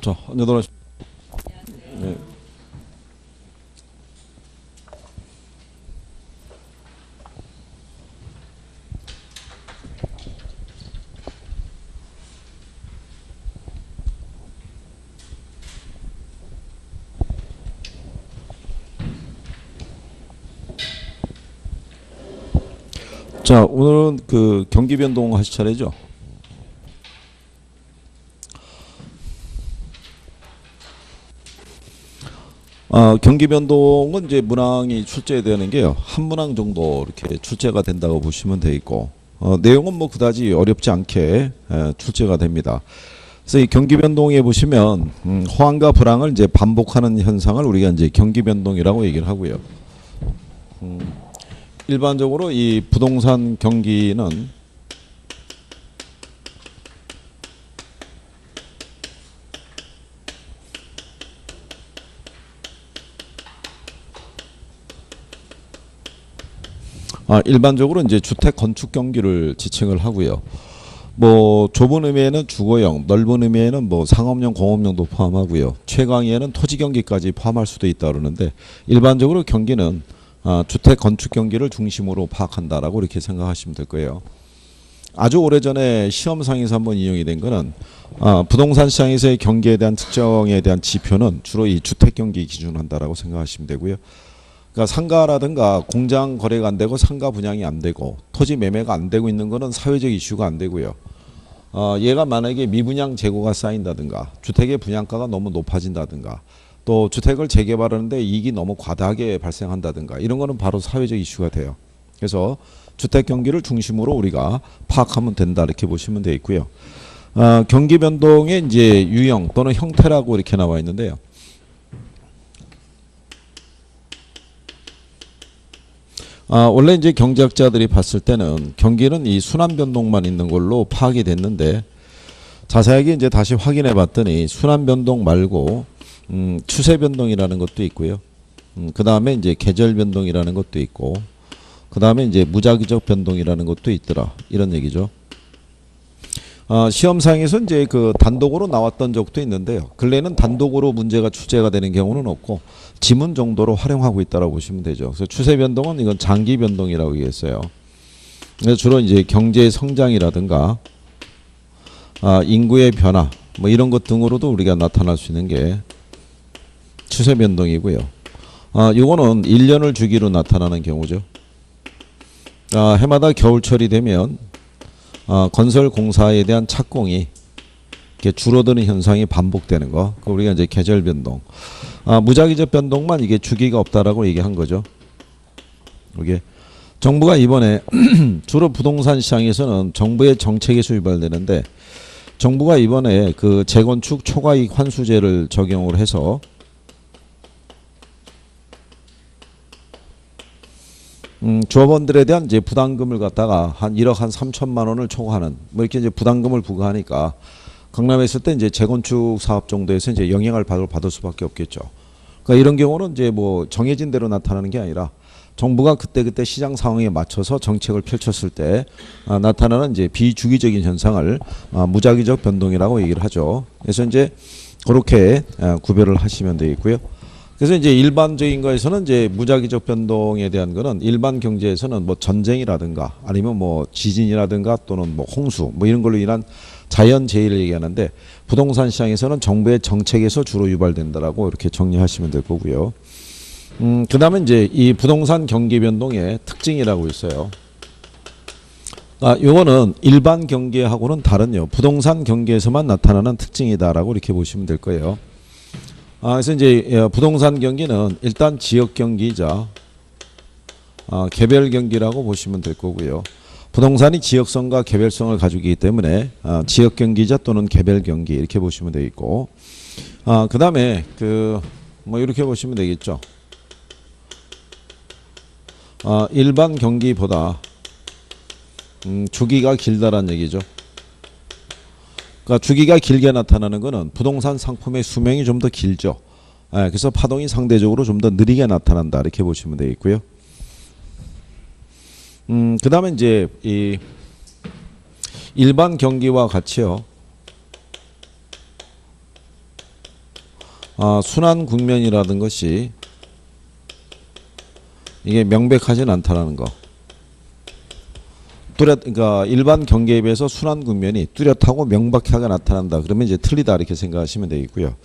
자, 여덟 시. 네. 자, 오늘은 그 경기 변동 하실 차례죠? 경기 변동은 이제 문항이 출제되는 게요. 한 문항 정도 이렇게 출제가 된다고 보시면 돼 있고, 내용은 뭐 그다지 어렵지 않게 출제가 됩니다. 그래서 이 경기 변동에 보시면 호황과 불황을 이제 반복하는 현상을 우리가 이제 경기 변동이라고 얘기를 하고요. 일반적으로 이 부동산 경기는 일반적으로 이제 주택 건축 경기를 지칭을 하고요. 뭐 좁은 의미에는 주거용, 넓은 의미에는 뭐 상업용, 공업용도 포함하고요. 최강의에는 토지 경기까지 포함할 수도 있다 그러는데 일반적으로 경기는 주택 건축 경기를 중심으로 파악한다라고 이렇게 생각하시면 될 거예요. 아주 오래전에 시험상에서 한번 인용이 된 거는 부동산 시장에서의 경기에 대한 특정에 대한 지표는 주로 이 주택 경기 기준으로 한다라고 생각하시면 되고요. 그러니까 상가라든가 공장 거래가 안 되고 상가 분양이 안 되고 토지 매매가 안 되고 있는 거는 사회적 이슈가 안 되고요. 얘가 만약에 미분양 재고가 쌓인다든가 주택의 분양가가 너무 높아진다든가 또 주택을 재개발하는데 이익이 너무 과다하게 발생한다든가 이런 거는 바로 사회적 이슈가 돼요. 그래서 주택 경기를 중심으로 우리가 파악하면 된다 이렇게 보시면 돼 있고요. 경기 변동의 이제 유형 또는 형태라고 이렇게 나와 있는데요. 원래 이제 경제학자들이 봤을 때는 경기는 이 순환 변동만 있는 걸로 파악이 됐는데 자세하게 이제 다시 확인해 봤더니 순환 변동 말고 추세 변동이라는 것도 있고요. 그 다음에 이제 계절 변동이라는 것도 있고 그 다음에 이제 무작위적 변동이라는 것도 있더라 이런 얘기죠. 시험상에서 이제 그 단독으로 나왔던 적도 있는데요. 근래는 단독으로 문제가 출제가 되는 경우는 없고 지문 정도로 활용하고 있다고 보시면 되죠. 그래서 추세 변동은 이건 장기 변동이라고 얘기했어요. 그래서 주로 이제 경제 성장이라든가 인구의 변화 뭐 이런 것 등으로도 우리가 나타날 수 있는 게 추세 변동이고요. 이거는 1년을 주기로 나타나는 경우죠. 해마다 겨울철이 되면 건설 공사에 대한 착공이 이렇게 줄어드는 현상이 반복되는 거. 그 우리가 이제 계절 변동. 무작위적 변동만 이게 주기가 없다라고 얘기한 거죠. 이게 정부가 이번에 주로 부동산 시장에서는 정부의 정책에서 유발되는데 정부가 이번에 그 재건축 초과이익 환수제를 적용을 해서 조합원들에 대한 이제 부담금을 갖다가 한 1억 한 3천만 원을 초과하는 뭐 이렇게 이제 부담금을 부과하니까 강남에 있을 때 이제 재건축 사업 정도에서 이제 영향을 받을 수밖에 없겠죠. 그러니까 이런 경우는 이제 뭐 정해진 대로 나타나는 게 아니라 정부가 그때 시장 상황에 맞춰서 정책을 펼쳤을 때 나타나는 이제 비주기적인 현상을 무작위적 변동이라고 얘기를 하죠. 그래서 이제 그렇게 구별을 하시면 되겠고요. 그래서 이제 일반적인 거에서는 이제 무작위적 변동에 대한 거는 일반 경제에서는 뭐 전쟁이라든가 아니면 뭐 지진이라든가 또는 뭐 홍수 뭐 이런 걸로 인한 자연 재해를 얘기하는데 부동산 시장에서는 정부의 정책에서 주로 유발된다라고 이렇게 정리하시면 될 거고요. 그다음에 이제 이 부동산 경기 변동의 특징이라고 있어요. 요거는 일반 경기하고는 다른요. 부동산 경기에서만 나타나는 특징이다라고 이렇게 보시면 될 거예요. 그래서 이제 부동산 경기는 일단 지역 경기이자 개별 경기라고 보시면 될 거고요. 부동산이 지역성과 개별성을 가지고 있기 때문에 지역 경기자 또는 개별 경기 이렇게 보시면 되겠고, 그 다음에 뭐 이렇게 보시면 되겠죠. 일반 경기보다 주기가 길다란 얘기죠. 그러니까 주기가 길게 나타나는 것은 부동산 상품의 수명이 좀 더 길죠. 그래서 파동이 상대적으로 좀 더 느리게 나타난다 이렇게 보시면 되겠고요. 그 다음에 이제 이 일반 경기와 같이요. 순환 국면이라는 것이 이게 명백하진 않다라는 거. 그러니까 일반 경계에 비해서 순환 국면이 뚜렷하고 명백하게 나타난다. 그러면 이제 틀리다 이렇게 생각하시면 되겠고요.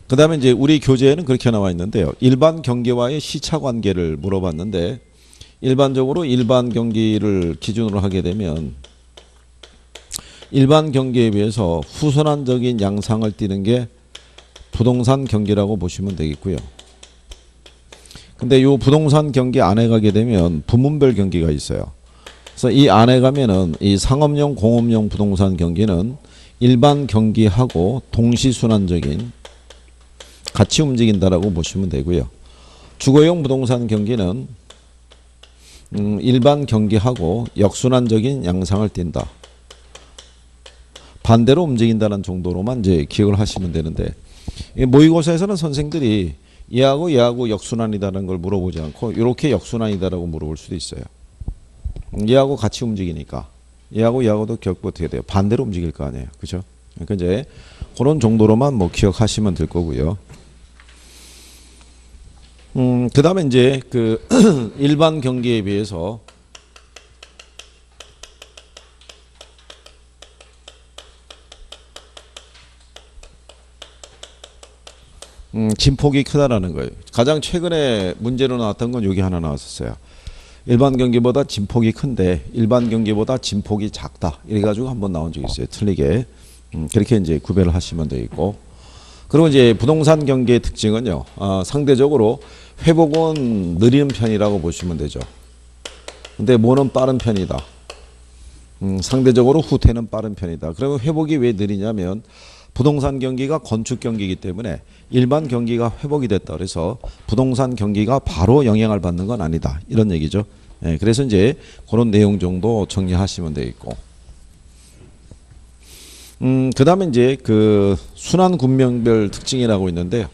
그 다음에 이제 우리 교재에는 그렇게 나와 있는데요. 일반 경계와의 시차 관계를 물어봤는데 일반적으로 일반 경기를 기준으로 하게 되면 일반 경기에 비해서 후순환적인 양상을 띠는 게 부동산 경기라고 보시면 되겠고요. 근데 이 부동산 경기 안에 가게 되면 부문별 경기가 있어요. 그래서 이 안에 가면은 이 상업용, 공업용 부동산 경기는 일반 경기하고 동시순환적인 같이 움직인다라고 보시면 되고요. 주거용 부동산 경기는 일반 경기하고 역순환적인 양상을 띈다. 반대로 움직인다는 정도로만 이제 기억을 하시면 되는데 모의고사에서는 선생들이 얘하고 역순환이다라는 걸 물어보지 않고 이렇게 역순환이다라고 물어볼 수도 있어요. 얘하고 같이 움직이니까 얘하고도 결국 어떻게 돼요? 반대로 움직일 거 아니에요. 그죠? 그러니까 이제 그런 정도로만 뭐 기억하시면 될 거고요. 그 다음에 이제 그 일반 경기에 비해서 진폭이 크다라는 거예요. 가장 최근에 문제로 나왔던 건 여기 하나 나왔었어요. 일반 경기보다 진폭이 큰데 일반 경기보다 진폭이 작다. 이래가지고 한번 나온 적이 있어요. 틀리게. 그렇게 이제 구별을 하시면 되겠고. 그리고 이제 부동산 경기의 특징은요. 상대적으로 회복은 느리는 편이라고 보시면 되죠. 근데 뭐는 빠른 편이다. 상대적으로 후퇴는 빠른 편이다. 그러면 회복이 왜 느리냐면 부동산 경기가 건축 경기이기 때문에 일반 경기가 회복이 됐다. 그래서 부동산 경기가 바로 영향을 받는 건 아니다. 이런 얘기죠. 예, 그래서 이제 그런 내용 정도 정리하시면 되겠고. 그 다음에 이제 그 순환 군명별 특징이라고 있는데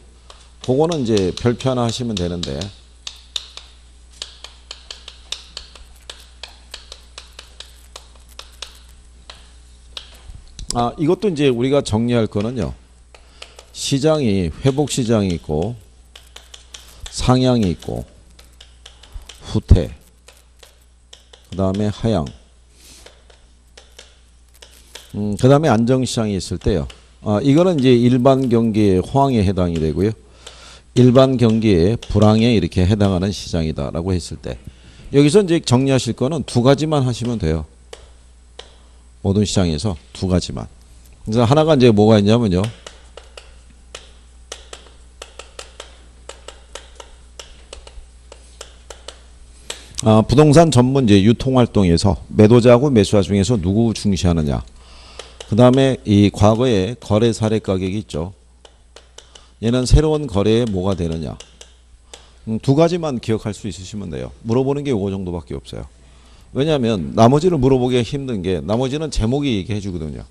그거는 이제 별표 하나 하시면 되는데 이것도 이제 우리가 정리할 거는요. 시장이 회복 시장이 있고 상향이 있고 후퇴 그 다음에 하향 그 다음에 안정시장이 있을 때요. 이거는 이제 일반 경기의 호황에 해당이 되고요. 일반 경기의 불황에 이렇게 해당하는 시장이다라고 했을 때 여기서 이제 정리하실 거는 두 가지만 하시면 돼요. 모든 시장에서 두 가지만. 그래서 하나가 이제 뭐가 있냐면요. 부동산 전문 이제 유통활동에서 매도자하고 매수자 중에서 누구 중시하느냐. 그 다음에 이 과거의 거래 사례 가격이 있죠. 얘는 새로운 거래에 뭐가 되느냐. 두 가지만 기억할 수 있으시면 돼요. 물어보는 게 이거 정도밖에 없어요. 왜냐하면 나머지를 물어보기가 힘든 게 나머지는 제목이 얘기해 주거든요.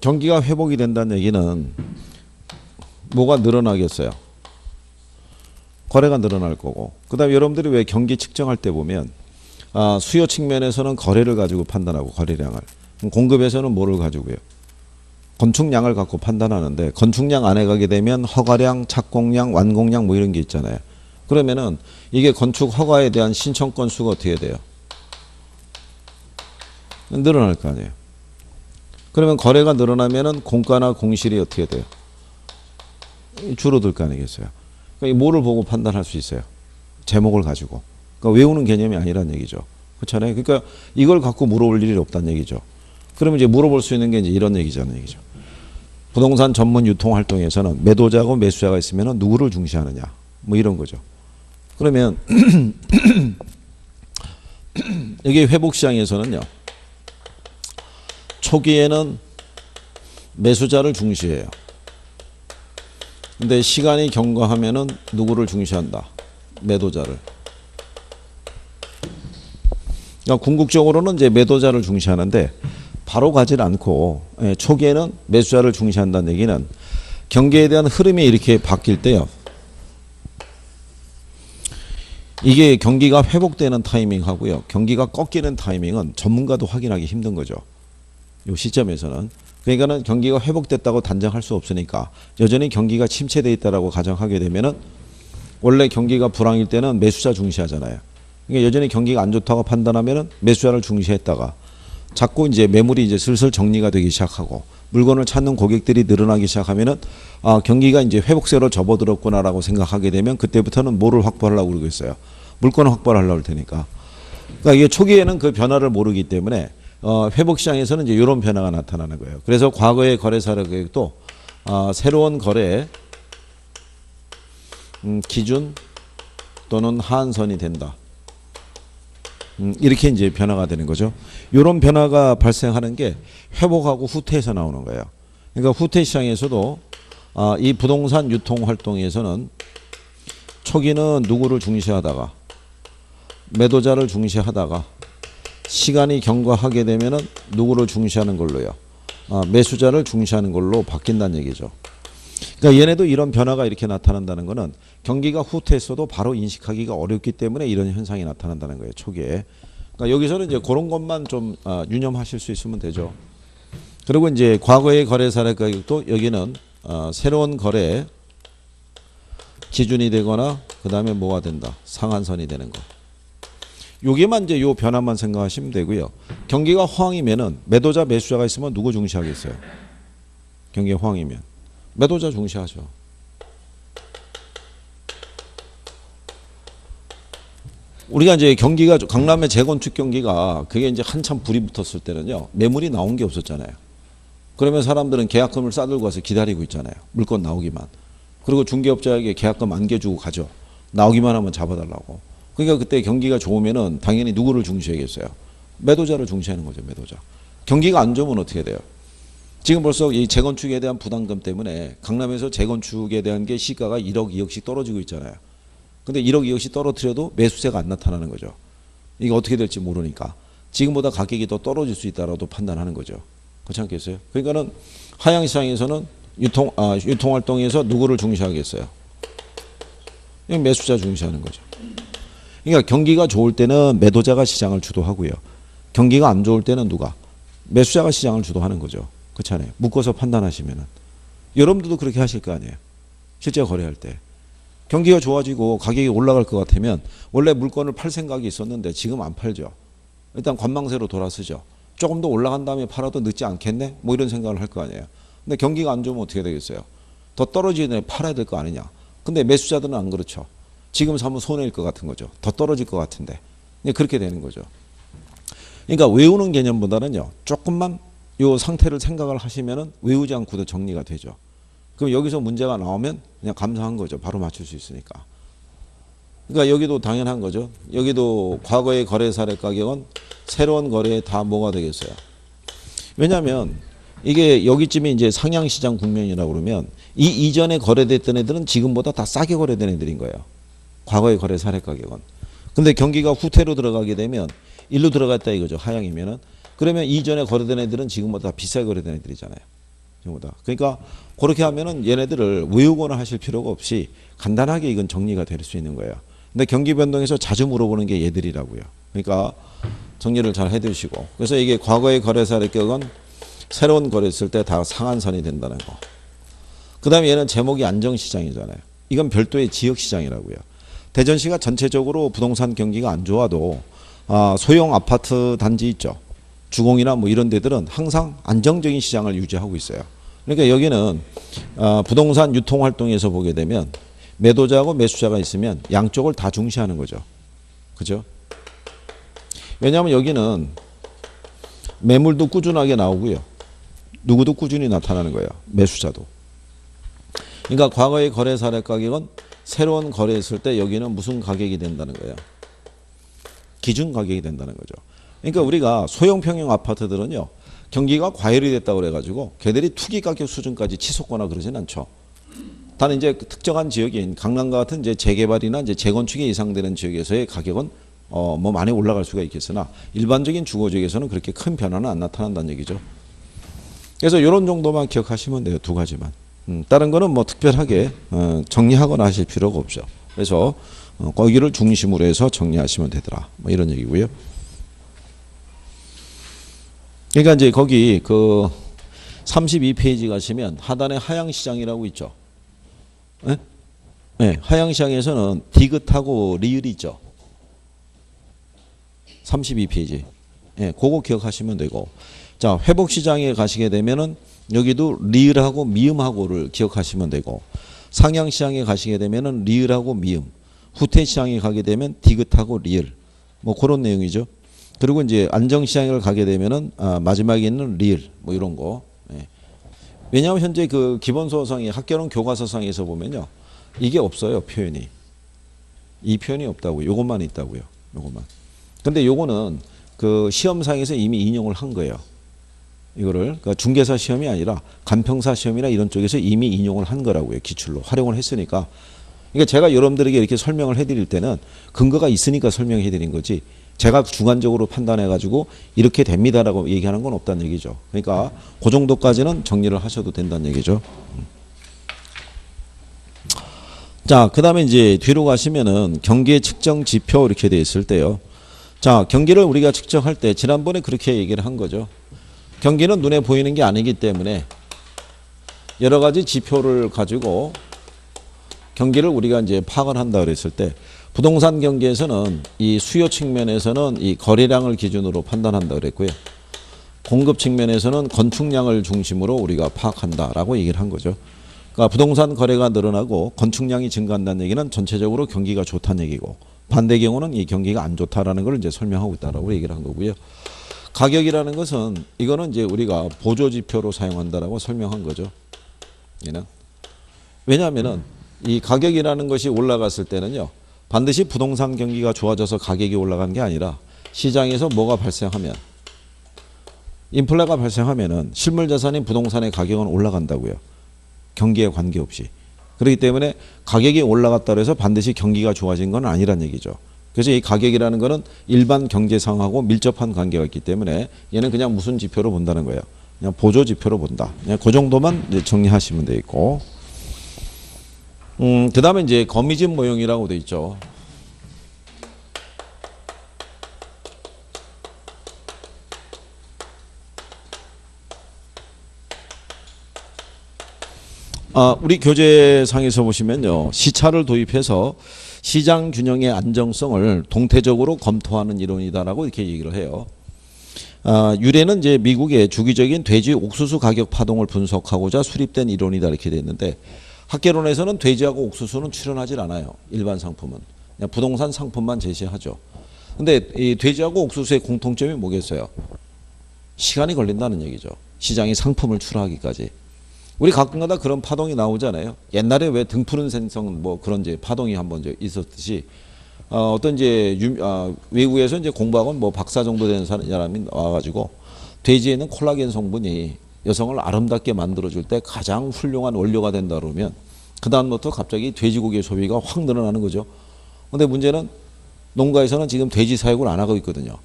경기가 회복이 된다는 얘기는 뭐가 늘어나겠어요. 거래가 늘어날 거고 그 다음에 여러분들이 왜 경기 측정할 때 보면 수요 측면에서는 거래를 가지고 판단하고 거래량을 공급에서는 뭐를 가지고요. 건축량을 갖고 판단하는데 건축량 안에 가게 되면 허가량, 착공량, 완공량 뭐 이런 게 있잖아요. 그러면은 이게 건축 허가에 대한 신청 건수가 어떻게 돼요? 늘어날 거 아니에요. 그러면 거래가 늘어나면은 공가나 공실이 어떻게 돼요? 줄어들 거 아니겠어요. 그러니까 뭐를 보고 판단할 수 있어요? 제목을 가지고. 그러니까 외우는 개념이 아니란 얘기죠. 그렇잖아요. 그러니까 이걸 갖고 물어볼 일이 없다는 얘기죠. 그러면 이제 물어볼 수 있는 게 이제 이런 얘기잖아요. 얘기죠. 부동산 전문 유통 활동에서는 매도자하고 매수자가 있으면 누구를 중시하느냐. 뭐 이런 거죠. 그러면 여기 회복 시장에서는요. 초기에는 매수자를 중시해요. 근데 시간이 경과하면은 누구를 중시한다? 매도자를. 그러니까 궁극적으로는 이제 매도자를 중시하는데 바로 가질 않고 초기에는 매수자를 중시한다는 얘기는 경기에 대한 흐름이 이렇게 바뀔 때요. 이게 경기가 회복되는 타이밍하고요. 경기가 꺾이는 타이밍은 전문가도 확인하기 힘든 거죠. 이 시점에서는. 그러니까는 경기가 회복됐다고 단정할 수 없으니까 여전히 경기가 침체돼 있다라고 가정하게 되면은 원래 경기가 불황일 때는 매수자 중시하잖아요. 그러니까 여전히 경기가 안 좋다고 판단하면은 매수자를 중시했다가 자꾸 이제 매물이 이제 슬슬 정리가 되기 시작하고 물건을 찾는 고객들이 늘어나기 시작하면은 경기가 이제 회복세로 접어들었구나라고 생각하게 되면 그때부터는 뭐를 확보하려고 그러고 있어요. 물건을 확보를 하려고 할 테니까. 그러니까 이게 초기에는 그 변화를 모르기 때문에 회복 시장에서는 이제 이런 변화가 나타나는 거예요. 그래서 과거의 거래 사례 가격도 새로운 거래 기준 또는 하한선이 된다. 이렇게 이제 변화가 되는 거죠. 이런 변화가 발생하는 게 회복하고 후퇴에서 나오는 거예요. 그러니까 후퇴 시장에서도 이 부동산 유통 활동에서는 초기는 누구를 중시하다가 매도자를 중시하다가 시간이 경과하게 되면은 누구를 중시하는 걸로요. 매수자를 중시하는 걸로 바뀐다는 얘기죠. 그러니까 얘네도 이런 변화가 이렇게 나타난다는 거는 경기가 후퇴했어도 바로 인식하기가 어렵기 때문에 이런 현상이 나타난다는 거예요. 초기에. 그러니까 여기서는 이제 그런 것만 좀 유념하실 수 있으면 되죠. 그리고 이제 과거의 거래 사례 가격도 여기는 새로운 거래 기준이 되거나 그 다음에 뭐가 된다. 상한선이 되는 거. 여기만 이제 요 변화만 생각하시면 되고요. 경기가 호황이면은 매도자 매수자가 있으면 누구 중시하겠어요? 경기가 호황이면 매도자 중시하죠. 우리가 이제 경기가 강남의 재건축 경기가 그게 이제 한참 불이 붙었을 때는요. 매물이 나온 게 없었잖아요. 그러면 사람들은 계약금을 싸들고 와서 기다리고 있잖아요. 물건 나오기만. 그리고 중개업자에게 계약금 안겨주고 가죠. 나오기만 하면 잡아달라고. 그러니까 그때 경기가 좋으면은 당연히 누구를 중시하겠어요? 매도자를 중시하는 거죠. 매도자. 경기가 안 좋으면 어떻게 돼요? 지금 벌써 이 재건축에 대한 부담금 때문에 강남에서 재건축에 대한 게 시가가 1억, 2억씩 떨어지고 있잖아요. 근데 1억, 2억씩 떨어뜨려도 매수세가 안 나타나는 거죠. 이게 어떻게 될지 모르니까. 지금보다 가격이 더 떨어질 수 있다라고 판단하는 거죠. 그렇지 않겠어요? 그러니까는 하향시장에서는 유통활동에서 누구를 중시하겠어요? 매수자 중시하는 거죠. 그러니까 경기가 좋을 때는 매도자가 시장을 주도하고요. 경기가 안 좋을 때는 누가? 매수자가 시장을 주도하는 거죠. 그렇잖아요. 묶어서 판단하시면은. 여러분들도 그렇게 하실 거 아니에요. 실제 거래할 때. 경기가 좋아지고 가격이 올라갈 것 같으면 원래 물건을 팔 생각이 있었는데 지금 안 팔죠. 일단 관망세로 돌아서죠. 조금 더 올라간 다음에 팔아도 늦지 않겠네? 뭐 이런 생각을 할 거 아니에요. 근데 경기가 안 좋으면 어떻게 되겠어요? 더 떨어지기 전에 팔아야 될 거 아니냐. 근데 매수자들은 안 그렇죠. 지금 사면 손해일 것 같은 거죠. 더 떨어질 것 같은데. 그렇게 되는 거죠. 그러니까 외우는 개념보다는요. 조금만 요 상태를 생각을 하시면은 외우지 않고도 정리가 되죠. 그럼 여기서 문제가 나오면 그냥 감사한 거죠. 바로 맞출 수 있으니까. 그러니까 여기도 당연한 거죠. 여기도 과거의 거래 사례 가격은 새로운 거래에 다 뭐가 되겠어요. 왜냐하면 이게 여기쯤이 이제 상향시장 국면이라고 그러면 이 이전에 거래됐던 애들은 지금보다 다 싸게 거래된 애들인 거예요. 과거의 거래 사례 가격은. 근데 경기가 후퇴로 들어가게 되면 일로 들어갔다 이거죠. 하향이면은. 그러면 이전에 거래된 애들은 지금보다 비싸게 거래된 애들이잖아요. 지금보다. 그러니까 그렇게 하면은 얘네들을 외우거나 하실 필요가 없이 간단하게 이건 정리가 될 수 있는 거예요. 근데 경기 변동에서 자주 물어보는 게 얘들이라고요. 그러니까 정리를 잘 해두시고. 그래서 이게 과거의 거래 사례 가격은 새로운 거래했을 때 다 상한선이 된다는 거. 그 다음에 얘는 제목이 안정시장이잖아요. 이건 별도의 지역시장이라고요. 대전시가 전체적으로 부동산 경기가 안 좋아도 소형 아파트 단지 있죠. 주공이나 뭐 이런 데들은 항상 안정적인 시장을 유지하고 있어요. 그러니까 여기는 부동산 유통활동에서 보게 되면 매도자하고 매수자가 있으면 양쪽을 다 중시하는 거죠. 그죠? 왜냐하면 여기는 매물도 꾸준하게 나오고요. 누구도 꾸준히 나타나는 거예요. 매수자도. 그러니까 과거의 거래 사례 가격은 새로운 거래했을 때 여기는 무슨 가격이 된다는 거예요. 기준 가격이 된다는 거죠. 그러니까 우리가 소형 평형 아파트들은요. 경기가 과열이 됐다고 그래가지고 걔들이 투기 가격 수준까지 치솟거나 그러진 않죠. 단 이제 특정한 지역인 강남과 같은 이제 재개발이나 이제 재건축이 예상되는 지역에서의 가격은 뭐 많이 올라갈 수가 있겠으나 일반적인 주거 지역에서는 그렇게 큰 변화는 안 나타난다는 얘기죠. 그래서 이런 정도만 기억하시면 돼요. 두 가지만. 다른 거는 뭐 특별하게 정리하거나 하실 필요가 없죠. 그래서 거기를 중심으로 해서 정리하시면 되더라. 뭐 이런 얘기고요. 그러니까 이제 거기 그 32페이지 가시면 하단에 하향시장이라고 있죠. 네? 네, 하향시장에서는 디귿하고 리을이 있죠. 32페이지. 예, 그거 기억하시면 되고. 자, 회복시장에 가시게 되면은 여기도 리을하고 미음하고를 기억하시면 되고. 상향시장에 가시게 되면은 리을하고 미음. 후퇴시장에 가게 되면 디귿하고 리을. 뭐 그런 내용이죠. 그리고 이제 안정시장을 가게 되면은 마지막에 있는 리을. 뭐 이런 거. 예. 왜냐하면 현재 그 기본소설상의 학교론 교과서상에서 보면요. 이게 없어요, 표현이. 이 표현이 없다고요. 요것만 있다고요. 요것만. 근데 요거는 그 시험상에서 이미 인용을 한 거예요. 이거를 그러니까 중개사 시험이 아니라 간평사 시험이나 이런 쪽에서 이미 인용을 한 거라고요. 기출로 활용을 했으니까. 그러니까 제가 여러분들에게 이렇게 설명을 해드릴 때는 근거가 있으니까 설명해 드린 거지 제가 주관적으로 판단해 가지고 이렇게 됩니다라고 얘기하는 건 없다는 얘기죠. 그러니까 그 정도까지는 정리를 하셔도 된다는 얘기죠. 자, 그 다음에 이제 뒤로 가시면은 경기의 측정 지표 이렇게 돼 있을 때요. 자, 경기를 우리가 측정할 때 지난번에 그렇게 얘기를 한 거죠. 경기는 눈에 보이는 게 아니기 때문에 여러 가지 지표를 가지고 경기를 우리가 이제 파악을 한다 그랬을 때 부동산 경기에서는 이 수요 측면에서는 이 거래량을 기준으로 판단한다 그랬고요. 공급 측면에서는 건축량을 중심으로 우리가 파악한다라고 얘기를 한 거죠. 그러니까 부동산 거래가 늘어나고 건축량이 증가한다는 얘기는 전체적으로 경기가 좋다는 얘기고 반대 경우는 이 경기가 안 좋다라는 걸 이제 설명하고 있다라고 얘기를 한 거고요. 가격이라는 것은 이거는 이제 우리가 보조 지표로 사용한다라고 설명한 거죠. 얘는 왜냐하면은 이 가격이라는 것이 올라갔을 때는요. 반드시 부동산 경기가 좋아져서 가격이 올라간 게 아니라 시장에서 뭐가 발생하면 인플레가 발생하면은 실물 자산인 부동산의 가격은 올라간다고요. 경기에 관계없이. 그렇기 때문에 가격이 올라갔다 해서 반드시 경기가 좋아진 건 아니란 얘기죠. 그래서 이 가격이라는 거는 일반 경제 상황하고 밀접한 관계가 있기 때문에 얘는 그냥 무슨 지표로 본다는 거예요. 그냥 보조 지표로 본다. 그냥 그 정도만 이제 정리하시면 되겠고. 그 다음에 이제 거미집 모형이라고 돼 있죠. 우리 교재상에서 보시면요. 시차를 도입해서 시장 균형의 안정성을 동태적으로 검토하는 이론이다라고 이렇게 얘기를 해요. 유래는 이제 미국의 주기적인 돼지 옥수수 가격 파동을 분석하고자 수립된 이론이다 이렇게 돼 있는데 학계론에서는 돼지하고 옥수수는 출연하질 않아요. 일반 상품은. 그냥 부동산 상품만 제시하죠. 근데 이 돼지하고 옥수수의 공통점이 뭐겠어요? 시간이 걸린다는 얘기죠. 시장이 상품을 출하하기까지. 우리 가끔가다 그런 파동이 나오잖아요. 옛날에 왜 등푸른 생선 뭐 그런 이제 파동이 한번 있었듯이 어떤 이제 외국에서 이제 공부하고 뭐 박사 정도 되는 사람이 와가지고 돼지에는 콜라겐 성분이 여성을 아름답게 만들어줄 때 가장 훌륭한 원료가 된다 그러면 그 다음부터 갑자기 돼지고기의 소비가 확 늘어나는 거죠. 근데 문제는 농가에서는 지금 돼지 사육을 안 하고 있거든요.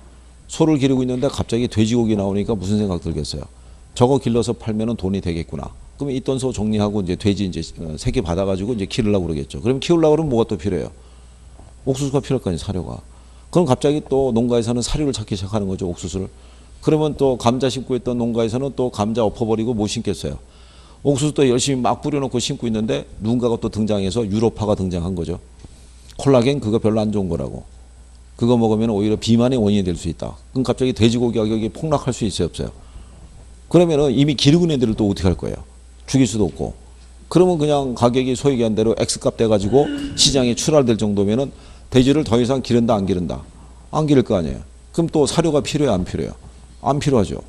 소를 기르고 있는데 갑자기 돼지고기 나오니까 무슨 생각 들겠어요? 저거 길러서 팔면은 돈이 되겠구나. 그러면 있던 소 정리하고 이제 돼지 이제 새끼 받아가지고 이제 키우려고 그러겠죠. 그럼 키우려고 그러면 뭐가 또 필요해요? 옥수수가 필요할 거 아니에요, 사료가. 그럼 갑자기 또 농가에서는 사료를 찾기 시작하는 거죠, 옥수수를. 그러면 또 감자 심고 있던 농가에서는 또 감자 엎어버리고 못 심겠어요. 옥수수 또 열심히 막 뿌려놓고 심고 있는데 누군가가 또 등장해서 유로파가 등장한 거죠. 콜라겐 그거 별로 안 좋은 거라고. 그거 먹으면 오히려 비만의 원인이 될 수 있다. 그럼 갑자기 돼지고기 가격이 폭락할 수 있어요, 없어요? 그러면은 이미 기르고 있는 애들을 또 어떻게 할 거예요? 죽일 수도 없고. 그러면 그냥 가격이 소위 얘기한 대로 X값 돼가지고 시장에 출하될 정도면은 돼지를 더 이상 기른다 안 기른다? 안 기를 거 아니에요. 그럼 또 사료가 필요해요 안 필요해요? 안 필요하죠.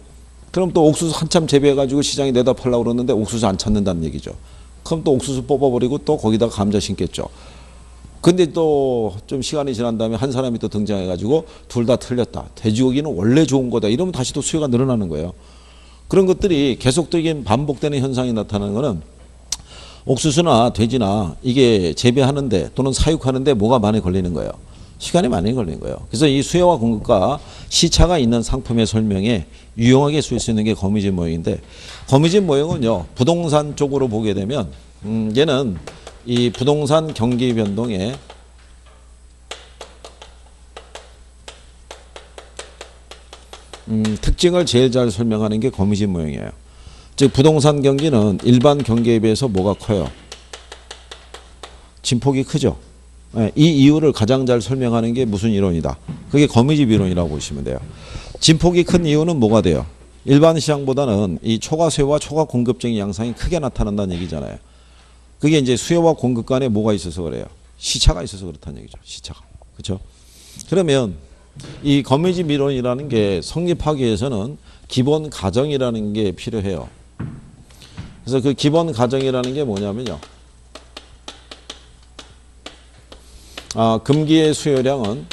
그럼 또 옥수수 한참 재배해가지고 시장에 내다 팔려고 그러는데 옥수수 안 찾는다는 얘기죠. 그럼 또 옥수수 뽑아버리고 또 거기다가 감자 심겠죠. 근데 또 좀 시간이 지난 다음에 한 사람이 또 등장해가지고 둘 다 틀렸다. 돼지고기는 원래 좋은 거다. 이러면 다시 또 수요가 늘어나는 거예요. 그런 것들이 계속적인 반복되는 현상이 나타나는 거는 옥수수나 돼지나 이게 재배하는데 또는 사육하는데 뭐가 많이 걸리는 거예요. 시간이 많이 걸리는 거예요. 그래서 이 수요와 공급과 시차가 있는 상품의 설명에 유용하게 쓸 수 있는 게 거미집 모형인데 거미집 모형은요. 부동산 쪽으로 보게 되면 얘는 이 부동산 경기 변동의 특징을 제일 잘 설명하는 게 거미집 모형이에요. 즉 부동산 경기는 일반 경기에 비해서 뭐가 커요? 진폭이 크죠. 이 이유를 가장 잘 설명하는 게 무슨 이론이다. 그게 거미집 이론이라고 보시면 돼요. 진폭이 큰 이유는 뭐가 돼요? 일반 시장보다는 이 초과 수요와 초과 공급적인 양상이 크게 나타난다는 얘기잖아요. 그게 이제 수요와 공급 간에 뭐가 있어서 그래요? 시차가 있어서 그렇다는 얘기죠. 시차가. 그렇죠? 그러면 이 거미집 이론이라는 게 성립하기 위해서는 기본 가정이라는 게 필요해요. 그래서 그 기본 가정이라는 게 뭐냐면요. 금기의 수요량은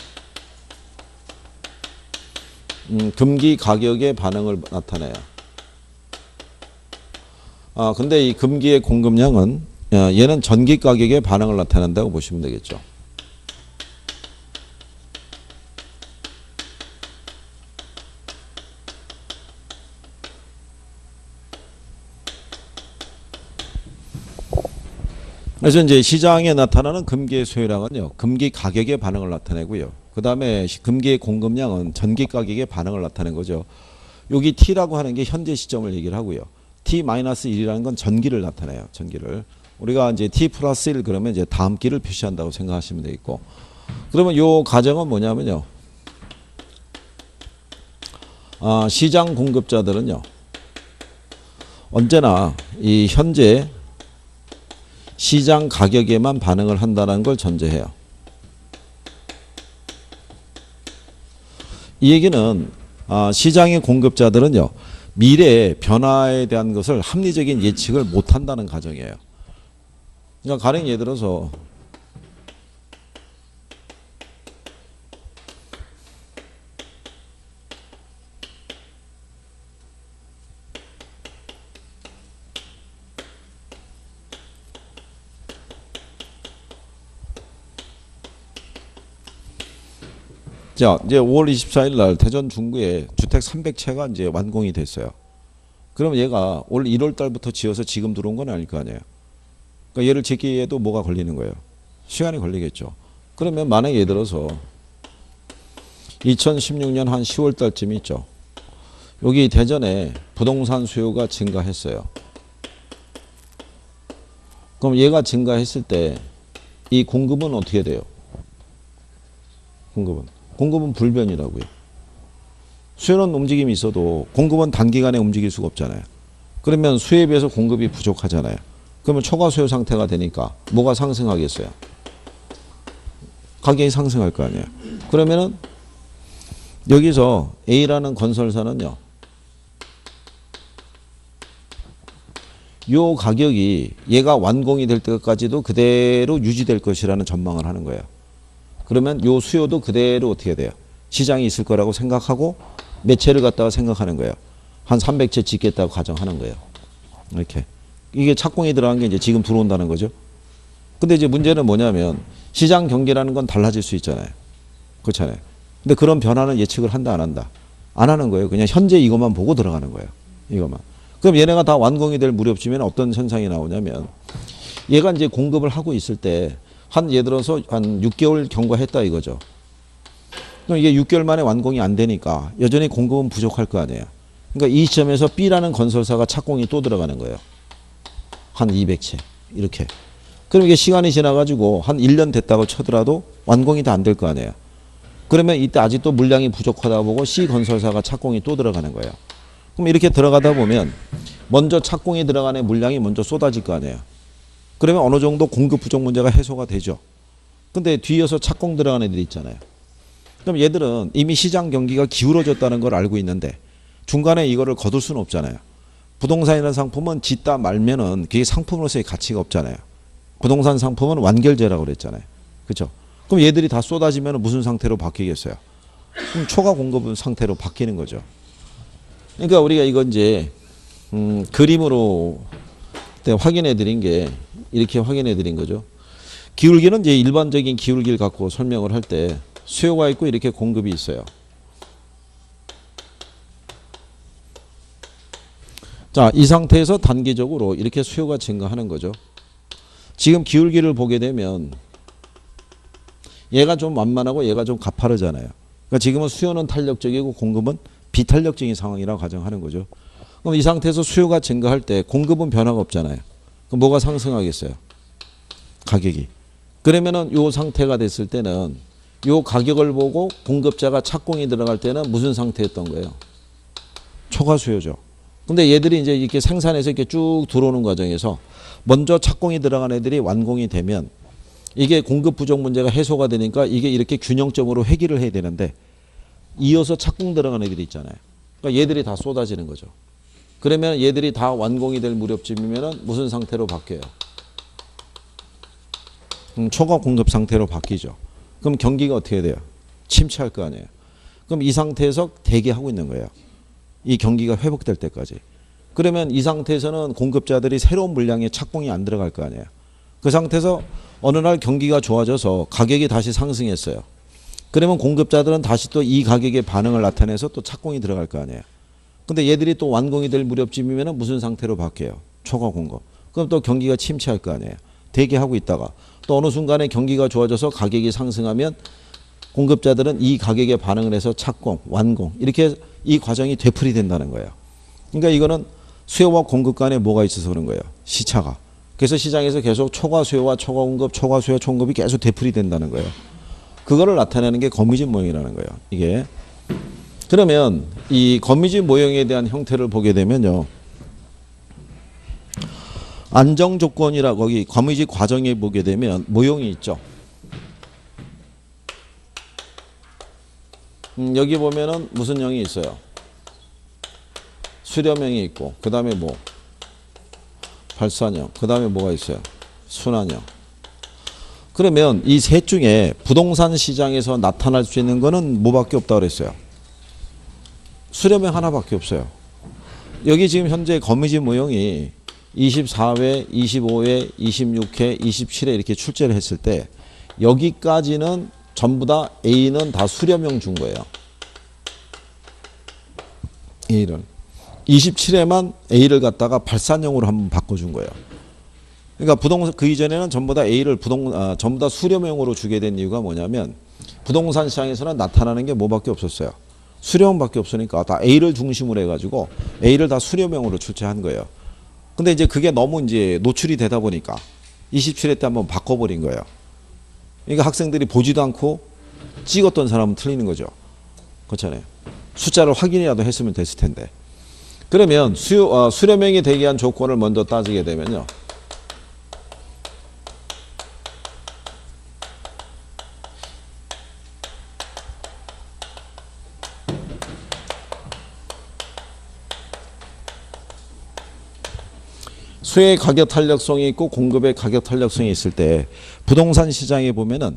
금기 가격의 반응을 나타내요. 근데 이 금기의 공급량은 얘는 전기 가격의 반응을 나타낸다고 보시면 되겠죠. 그래서 이제 시장에 나타나는 금기의 수요량은요, 금기 가격의 반응을 나타내고요. 그 다음에 금기의 공급량은 전기 가격의 반응을 나타낸 거죠. 여기 T라고 하는 게 현재 시점을 얘기를 하고요. T-1이라는 건 전기를 나타내요. 전기를. 우리가 이제 T 플러스 1 그러면 이제 다음 기를 표시한다고 생각하시면 되겠고. 그러면 요 가정은 뭐냐면요. 시장 공급자들은요. 언제나 이 현재 시장 가격에만 반응을 한다는 걸 전제해요. 이 얘기는 시장의 공급자들은요. 미래의 변화에 대한 것을 합리적인 예측을 못한다는 가정이에요. 그러니까 가령 예를 들어서 자, 이제 5월 24일 날 대전 중구에 주택 300채가 이제 완공이 됐어요. 그럼 얘가 올 1월 달부터 지어서 지금 들어온 건 아닐 거 아니에요. 그러니까 얘를 짓기에도 뭐가 걸리는 거예요? 시간이 걸리겠죠. 그러면 만약에 예를 들어서 2016년 한 10월 달쯤 있죠. 여기 대전에 부동산 수요가 증가했어요. 그럼 얘가 증가했을 때 이 공급은 어떻게 돼요? 공급은 불변이라고요. 수요는 움직임이 있어도 공급은 단기간에 움직일 수가 없잖아요. 그러면 수요에 비해서 공급이 부족하잖아요. 그러면 초과 수요 상태가 되니까 뭐가 상승하겠어요? 가격이 상승할 거 아니에요. 그러면은 여기서 A라는 건설사는요. 요 가격이 얘가 완공이 될 때까지도 그대로 유지될 것이라는 전망을 하는 거예요. 그러면 요 수요도 그대로 어떻게 돼요? 시장이 있을 거라고 생각하고 몇 채를 갖다가 생각하는 거예요. 한 300채 짓겠다고 가정하는 거예요. 이렇게. 이게 착공이 들어간 게 이제 지금 들어온다는 거죠. 근데 이제 문제는 뭐냐면 시장 경기라는 건 달라질 수 있잖아요. 그렇잖아요. 근데 그런 변화는 예측을 한다 안 한다? 안 하는 거예요. 그냥 현재 이것만 보고 들어가는 거예요. 이것만. 그럼 얘네가 다 완공이 될 무렵쯤에는 어떤 현상이 나오냐면 얘가 이제 공급을 하고 있을 때 한 예를 들어서 한 6개월 경과했다 이거죠. 그럼 이게 6개월 만에 완공이 안 되니까 여전히 공급은 부족할 거 아니에요. 그러니까 이 시점에서 B라는 건설사가 착공이 또 들어가는 거예요. 한 200채 이렇게. 그럼 이게 시간이 지나가지고 한 1년 됐다고 쳐더라도 완공이 다 안 될 거 아니에요. 그러면 이때 아직도 물량이 부족하다 보고 C 건설사가 착공이 또 들어가는 거예요. 그럼 이렇게 들어가다 보면 먼저 착공이 들어가는 물량이 먼저 쏟아질 거 아니에요. 그러면 어느 정도 공급 부족 문제가 해소가 되죠. 근데 뒤에서 착공 들어가는 애들이 있잖아요. 그럼 얘들은 이미 시장 경기가 기울어졌다는 걸 알고 있는데 중간에 이거를 거둘 수는 없잖아요. 부동산이라는 상품은 짓다 말면은 그게 상품으로서의 가치가 없잖아요. 부동산 상품은 완결제라고 그랬잖아요. 그렇죠? 그럼 얘들이 다 쏟아지면 무슨 상태로 바뀌겠어요? 그럼 초과 공급 상태로 바뀌는 거죠. 그러니까 우리가 이건 이제 그림으로 확인해 드린 게 이렇게 확인해 드린 거죠. 기울기는 이제 일반적인 기울기를 갖고 설명을 할 때 수요가 있고 이렇게 공급이 있어요. 자, 이 상태에서 단기적으로 이렇게 수요가 증가하는 거죠. 지금 기울기를 보게 되면 얘가 좀 완만하고 얘가 좀 가파르잖아요. 그러니까 지금은 수요는 탄력적이고 공급은 비탄력적인 상황이라고 가정하는 거죠. 그럼 이 상태에서 수요가 증가할 때 공급은 변화가 없잖아요. 그럼 뭐가 상승하겠어요? 가격이. 그러면은 요 상태가 됐을 때는 요 가격을 보고 공급자가 착공이 들어갈 때는 무슨 상태였던 거예요? 초과 수요죠. 근데 얘들이 이제 이렇게 생산해서 이렇게 쭉 들어오는 과정에서 먼저 착공이 들어간 애들이 완공이 되면 이게 공급 부족 문제가 해소가 되니까 이게 이렇게 균형점으로 회귀를 해야 되는데 이어서 착공 들어간 애들이 있잖아요. 그러니까 얘들이 다 쏟아지는 거죠. 그러면 얘들이 다 완공이 될 무렵쯤이면 무슨 상태로 바뀌어요? 초과 공급 상태로 바뀌죠. 그럼 경기가 어떻게 돼요? 침체할 거 아니에요. 그럼 이 상태에서 대기하고 있는 거예요. 이 경기가 회복될 때까지. 그러면 이 상태에서는 공급자들이 새로운 물량에 착공이 안 들어갈 거 아니에요. 그 상태에서 어느 날 경기가 좋아져서 가격이 다시 상승했어요. 그러면 공급자들은 다시 또 이 가격에 반응을 나타내서 또 착공이 들어갈 거 아니에요. 근데 얘들이 또 완공이 될 무렵쯤이면 무슨 상태로 바뀌어요? 초과 공급. 그럼 또 경기가 침체할 거 아니에요. 대기하고 있다가 또 어느 순간에 경기가 좋아져서 가격이 상승하면 공급자들은 이 가격에 반응을 해서 착공, 완공 이렇게 이 과정이 되풀이된다는 거예요. 그러니까 이거는 수요와 공급 간에 뭐가 있어서 그런 거예요. 시차가. 그래서 시장에서 계속 초과 수요와 초과 공급, 초과 수요, 초공급이 계속 되풀이된다는 거예요. 그거를 나타내는 게 거미줄 모형이라는 거예요. 이게. 그러면 이 거미줄 모형에 대한 형태를 보게 되면요. 안정 조건이라 거기 거미줄 과정에 보게 되면 모형이 있죠. 여기 보면은 무슨 형이 있어요? 수렴형이 있고 그 다음에 뭐 발산형 그 다음에 뭐가 있어요? 순환형. 그러면 이 셋 중에 부동산 시장에서 나타날 수 있는 거는 뭐밖에 없다 그랬어요? 수렴형 하나밖에 없어요. 여기 지금 현재 거미줄 모형이 24회, 25회, 26회, 27회 이렇게 출제를 했을 때 여기까지는 전부 다 A는 다 수렴형 준 거예요. A를. 27회만 A를 갖다가 발산형으로 한번 바꿔준 거예요. 그러니까 부동산 그 이전에는 전부 다 A를 전부 다 수렴형으로 주게 된 이유가 뭐냐면 부동산 시장에서는 나타나는 게 뭐밖에 없었어요. 수렴형밖에 없으니까 다 A를 중심으로 해가지고 A를 다 수렴형으로 출제한 거예요. 근데 이제 그게 너무 이제 노출이 되다 보니까 27회 때 한번 바꿔버린 거예요. 그러니까 학생들이 보지도 않고 찍었던 사람은 틀리는 거죠. 그렇잖아요. 숫자를 확인이라도 했으면 됐을 텐데. 그러면 수렴형이 되게 한 조건을 먼저 따지게 되면요. 수요의 가격 탄력성이 있고 공급의 가격 탄력성이 있을 때 부동산 시장에 보면은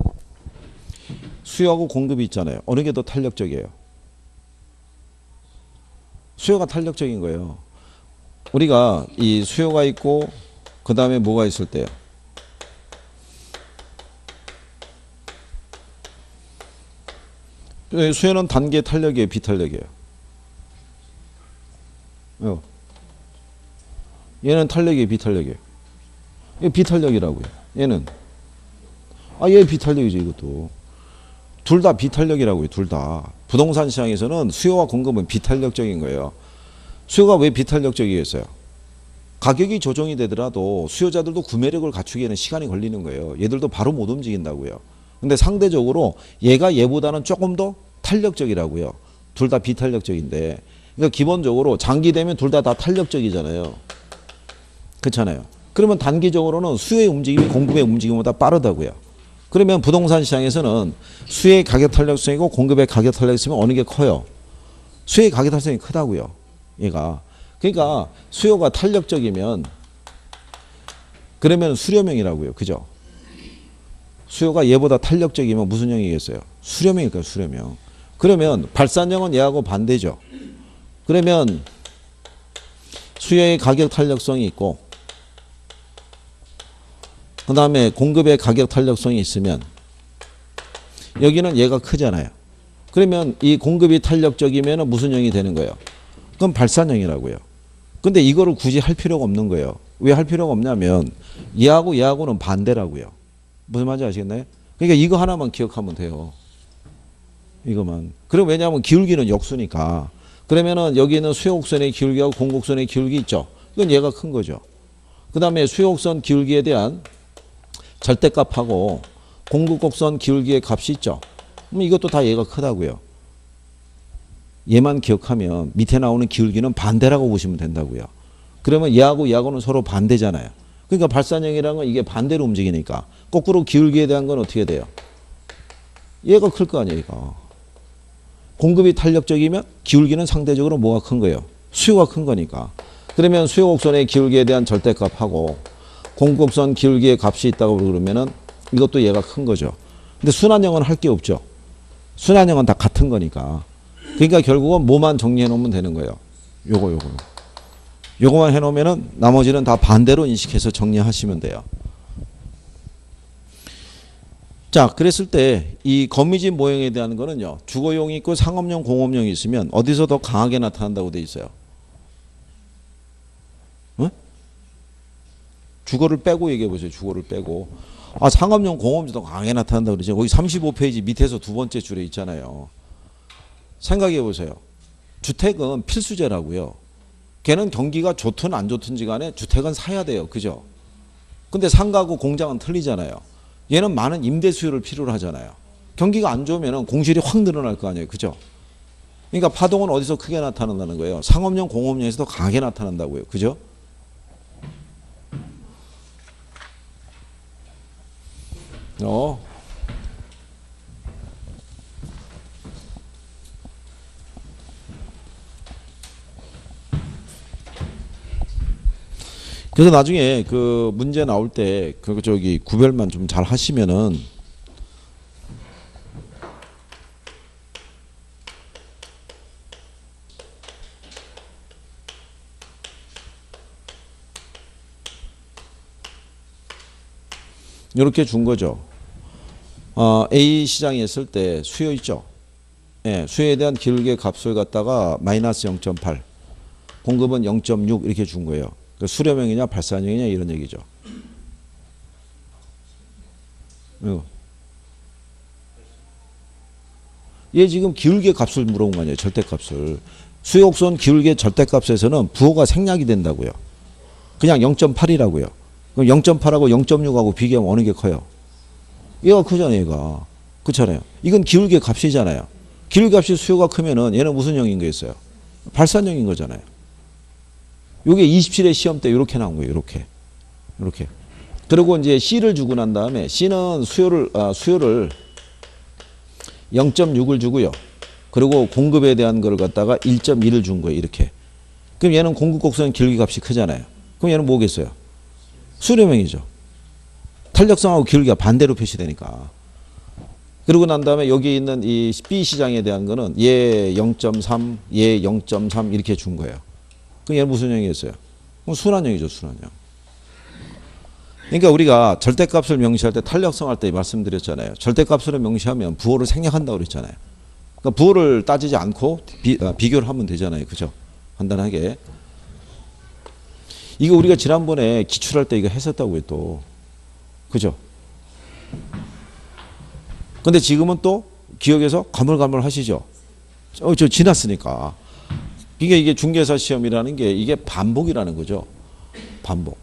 수요하고 공급이 있잖아요. 어느 게 더 탄력적이에요? 수요가 탄력적인 거예요. 우리가 이 수요가 있고 그 다음에 뭐가 있을 때요? 수요는 단계 탄력이에요? 비탄력이에요? 얘는 탄력이에요? 비탄력이에요? 얘 비탄력이라고요. 얘는. 얘 비탄력이죠, 이것도. 둘 다 비탄력이라고요, 둘 다. 부동산 시장에서는 수요와 공급은 비탄력적인 거예요. 수요가 왜 비탄력적이겠어요? 가격이 조정이 되더라도 수요자들도 구매력을 갖추기에는 시간이 걸리는 거예요. 얘들도 바로 못 움직인다고요. 근데 상대적으로 얘가 얘보다는 조금 더 탄력적이라고요. 둘 다 비탄력적인데. 그러니까 기본적으로 장기 되면 둘 다 탄력적이잖아요. 그렇잖아요. 그러면 단기적으로는 수요의 움직임이 공급의 움직임보다 빠르다고요. 그러면 부동산 시장에서는 수요의 가격 탄력성이고 공급의 가격 탄력성이 어느 게 커요? 수요의 가격 탄력성이 크다고요. 얘가. 그러니까 수요가 탄력적이면 그러면 수렴형이라고요. 그죠? 수요가 얘보다 탄력적이면 무슨 형이겠어요? 수렴형일까요? 수렴형. 그러면 발산형은 얘하고 반대죠. 그러면 수요의 가격 탄력성이 있고 그 다음에 공급의 가격 탄력성이 있으면 여기는 얘가 크잖아요. 그러면 이 공급이 탄력적이면 무슨 형이 되는 거예요? 그럼 발산형이라고요. 근데 이거를 굳이 할 필요가 없는 거예요. 왜 할 필요가 없냐면 얘하고 얘하고는 반대라고요. 무슨 말인지 아시겠나요? 그러니까 이거 하나만 기억하면 돼요. 이거만. 그럼 왜냐하면 기울기는 역수니까. 그러면은 여기 있는 수요곡선의 기울기하고 공곡선의 기울기 있죠. 이건 얘가 큰 거죠. 그 다음에 수요곡선 기울기에 대한 절대값하고 공곡곡선 기울기의 값이 있죠. 그럼 이것도 다 얘가 크다고요. 얘만 기억하면 밑에 나오는 기울기는 반대라고 보시면 된다고요. 그러면 얘하고 얘하고는 서로 반대잖아요. 그러니까 발산형이라는 건 이게 반대로 움직이니까 거꾸로 기울기에 대한 건 어떻게 돼요? 얘가 클 거 아니에요. 얘가. 공급이 탄력적이면 기울기는 상대적으로 뭐가 큰 거예요? 수요가 큰 거니까. 그러면 수요곡선의 기울기에 대한 절대값하고 공곡선 기울기의 값이 있다고 그러면은 이것도 얘가 큰 거죠. 근데 순환형은 할 게 없죠. 순환형은 다 같은 거니까. 그러니까 결국은 뭐만 정리해 놓으면 되는 거예요. 요거만 해 놓으면은 나머지는 다 반대로 인식해서 정리하시면 돼요. 자, 그랬을 때 이 거미집 모형에 대한 거는요. 주거용이 있고 상업용, 공업용이 있으면 어디서 더 강하게 나타난다고 돼 있어요. 응? 주거를 빼고 얘기해 보세요. 주거를 빼고. 아, 상업용, 공업용이 더 강하게 나타난다고 그러죠. 거기 35페이지 밑에서 두 번째 줄에 있잖아요. 생각해 보세요. 주택은 필수제라고요. 걔는 경기가 좋든 안 좋든지 간에 주택은 사야 돼요. 그죠? 근데 상가고 공장은 틀리잖아요. 얘는 많은 임대 수요를 필요로 하잖아요. 경기가 안 좋으면 공실이 확 늘어날 거 아니에요. 그죠? 그러니까 파동은 어디서 크게 나타난다는 거예요. 상업용, 공업용에서 더 강하게 나타난다고요. 그죠? 그래서 나중에 그 문제 나올 때 그 저기 구별만 좀 잘 하시면은 이렇게 준 거죠. A 시장에 있을 때 수요 있죠. 예, 수요에 대한 기울기의 값을 갖다가 마이너스 0.8, 공급은 0.6 이렇게 준 거예요. 수렴형이냐 발산형이냐 이런 얘기죠. 얘 지금 기울기의 값을 물어본 거 아니에요. 절대값을. 수요곡선 기울기의 절대값에서는 부호가 생략이 된다고요. 그냥 0.8이라고요. 그럼 0.8하고 0.6하고 비교하면 어느 게 커요? 얘가 크잖아요. 얘가. 그렇잖아요. 이건 기울기의 값이잖아요. 기울기 값이 수요가 크면은 얘는 무슨 형인 거였어요? 발산형인 거잖아요. 요게 27회 시험 때 이렇게 나온 거예요. 이렇게. 그리고 이제 C를 주고 난 다음에 C는 수요를 0.6을 주고요. 그리고 공급에 대한 걸 갖다가 1.1을 준 거예요. 이렇게. 그럼 얘는 공급곡선 기울기 값이 크잖아요. 그럼 얘는 뭐겠어요? 수렴형이죠. 탄력성하고 기울기가 반대로 표시되니까. 그러고 난 다음에 여기 있는 이 B 시장에 대한 거는 얘 0.3, 얘 0.3 이렇게 준 거예요. 그럼 얘는 무슨 형이었어요? 순환형이죠. 순환형. 그러니까 우리가 절대값을 명시할 때 탄력성 할 때 말씀드렸잖아요. 절대값으로 명시하면 부호를 생략한다고 그랬잖아요. 그러니까 부호를 따지지 않고 비교를 하면 되잖아요. 그죠? 간단하게. 이거 우리가 지난번에 기출할 때 이거 했었다고요. 또. 그죠? 근데 지금은 또 기억에서 가물가물 하시죠? 저 지났으니까. 이게 중개사 시험이라는 게 이게 반복이라는 거죠. 반복.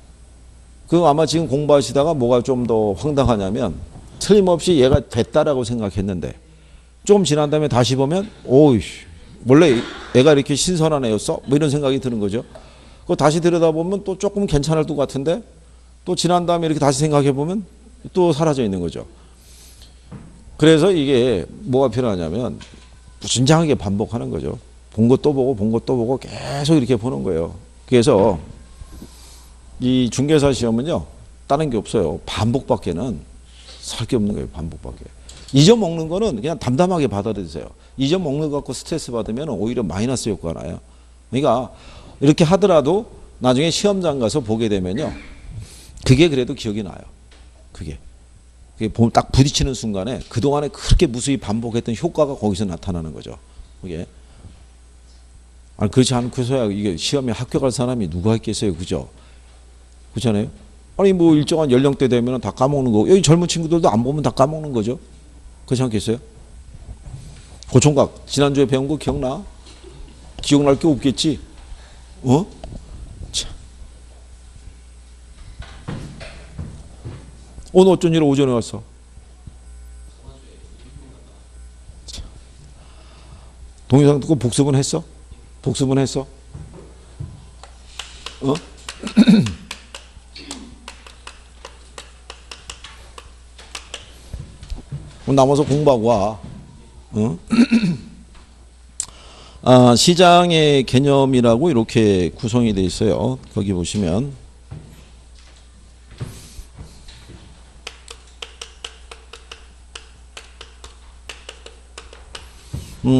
그 아마 지금 공부하시다가 뭐가 좀 더 황당하냐면 틀림없이 얘가 됐다라고 생각했는데 조금 지난 다음에 다시 보면 오이 원래 얘가 이렇게 신선한 애였어? 뭐 이런 생각이 드는 거죠. 그거 다시 들여다보면 또 조금 괜찮을 것 같은데 또 지난 다음에 이렇게 다시 생각해 보면 또 사라져 있는 거죠. 그래서 이게 뭐가 필요하냐면 무진장하게 반복하는 거죠. 본 거 또 보고 본 거 또 보고 계속 이렇게 보는 거예요. 그래서 이 중개사 시험은요 다른 게 없어요. 반복밖에는 살 게 없는 거예요. 반복밖에. 잊어먹는 거는 그냥 담담하게 받아들이세요. 잊어먹는 거 갖고 스트레스 받으면 오히려 마이너스 효과가 나요. 그러니까 이렇게 하더라도 나중에 시험장 가서 보게 되면요 그게 그래도 기억이 나요. 그게 딱 부딪히는 순간에 그동안에 그렇게 무수히 반복했던 효과가 거기서 나타나는 거죠. 그게. 아니, 그렇지 않고서야 이게 시험에 합격할 사람이 누가 있겠어요. 그죠? 그렇잖아요? 아니, 뭐 일정한 연령대 되면 다 까먹는 거고, 여기 젊은 친구들도 안 보면 다 까먹는 거죠? 그렇지 않겠어요? 고총각, 지난주에 배운 거 기억나? 기억날 게 없겠지? 어? 참. 오늘 어쩐 일로 오전에 왔어? 동영상 듣고 복습은 했어? 복습은 했어? 어? 남아서 공부하고 와. 어? 시장의 개념이라고 이렇게 구성이 되어 있어요. 거기 보시면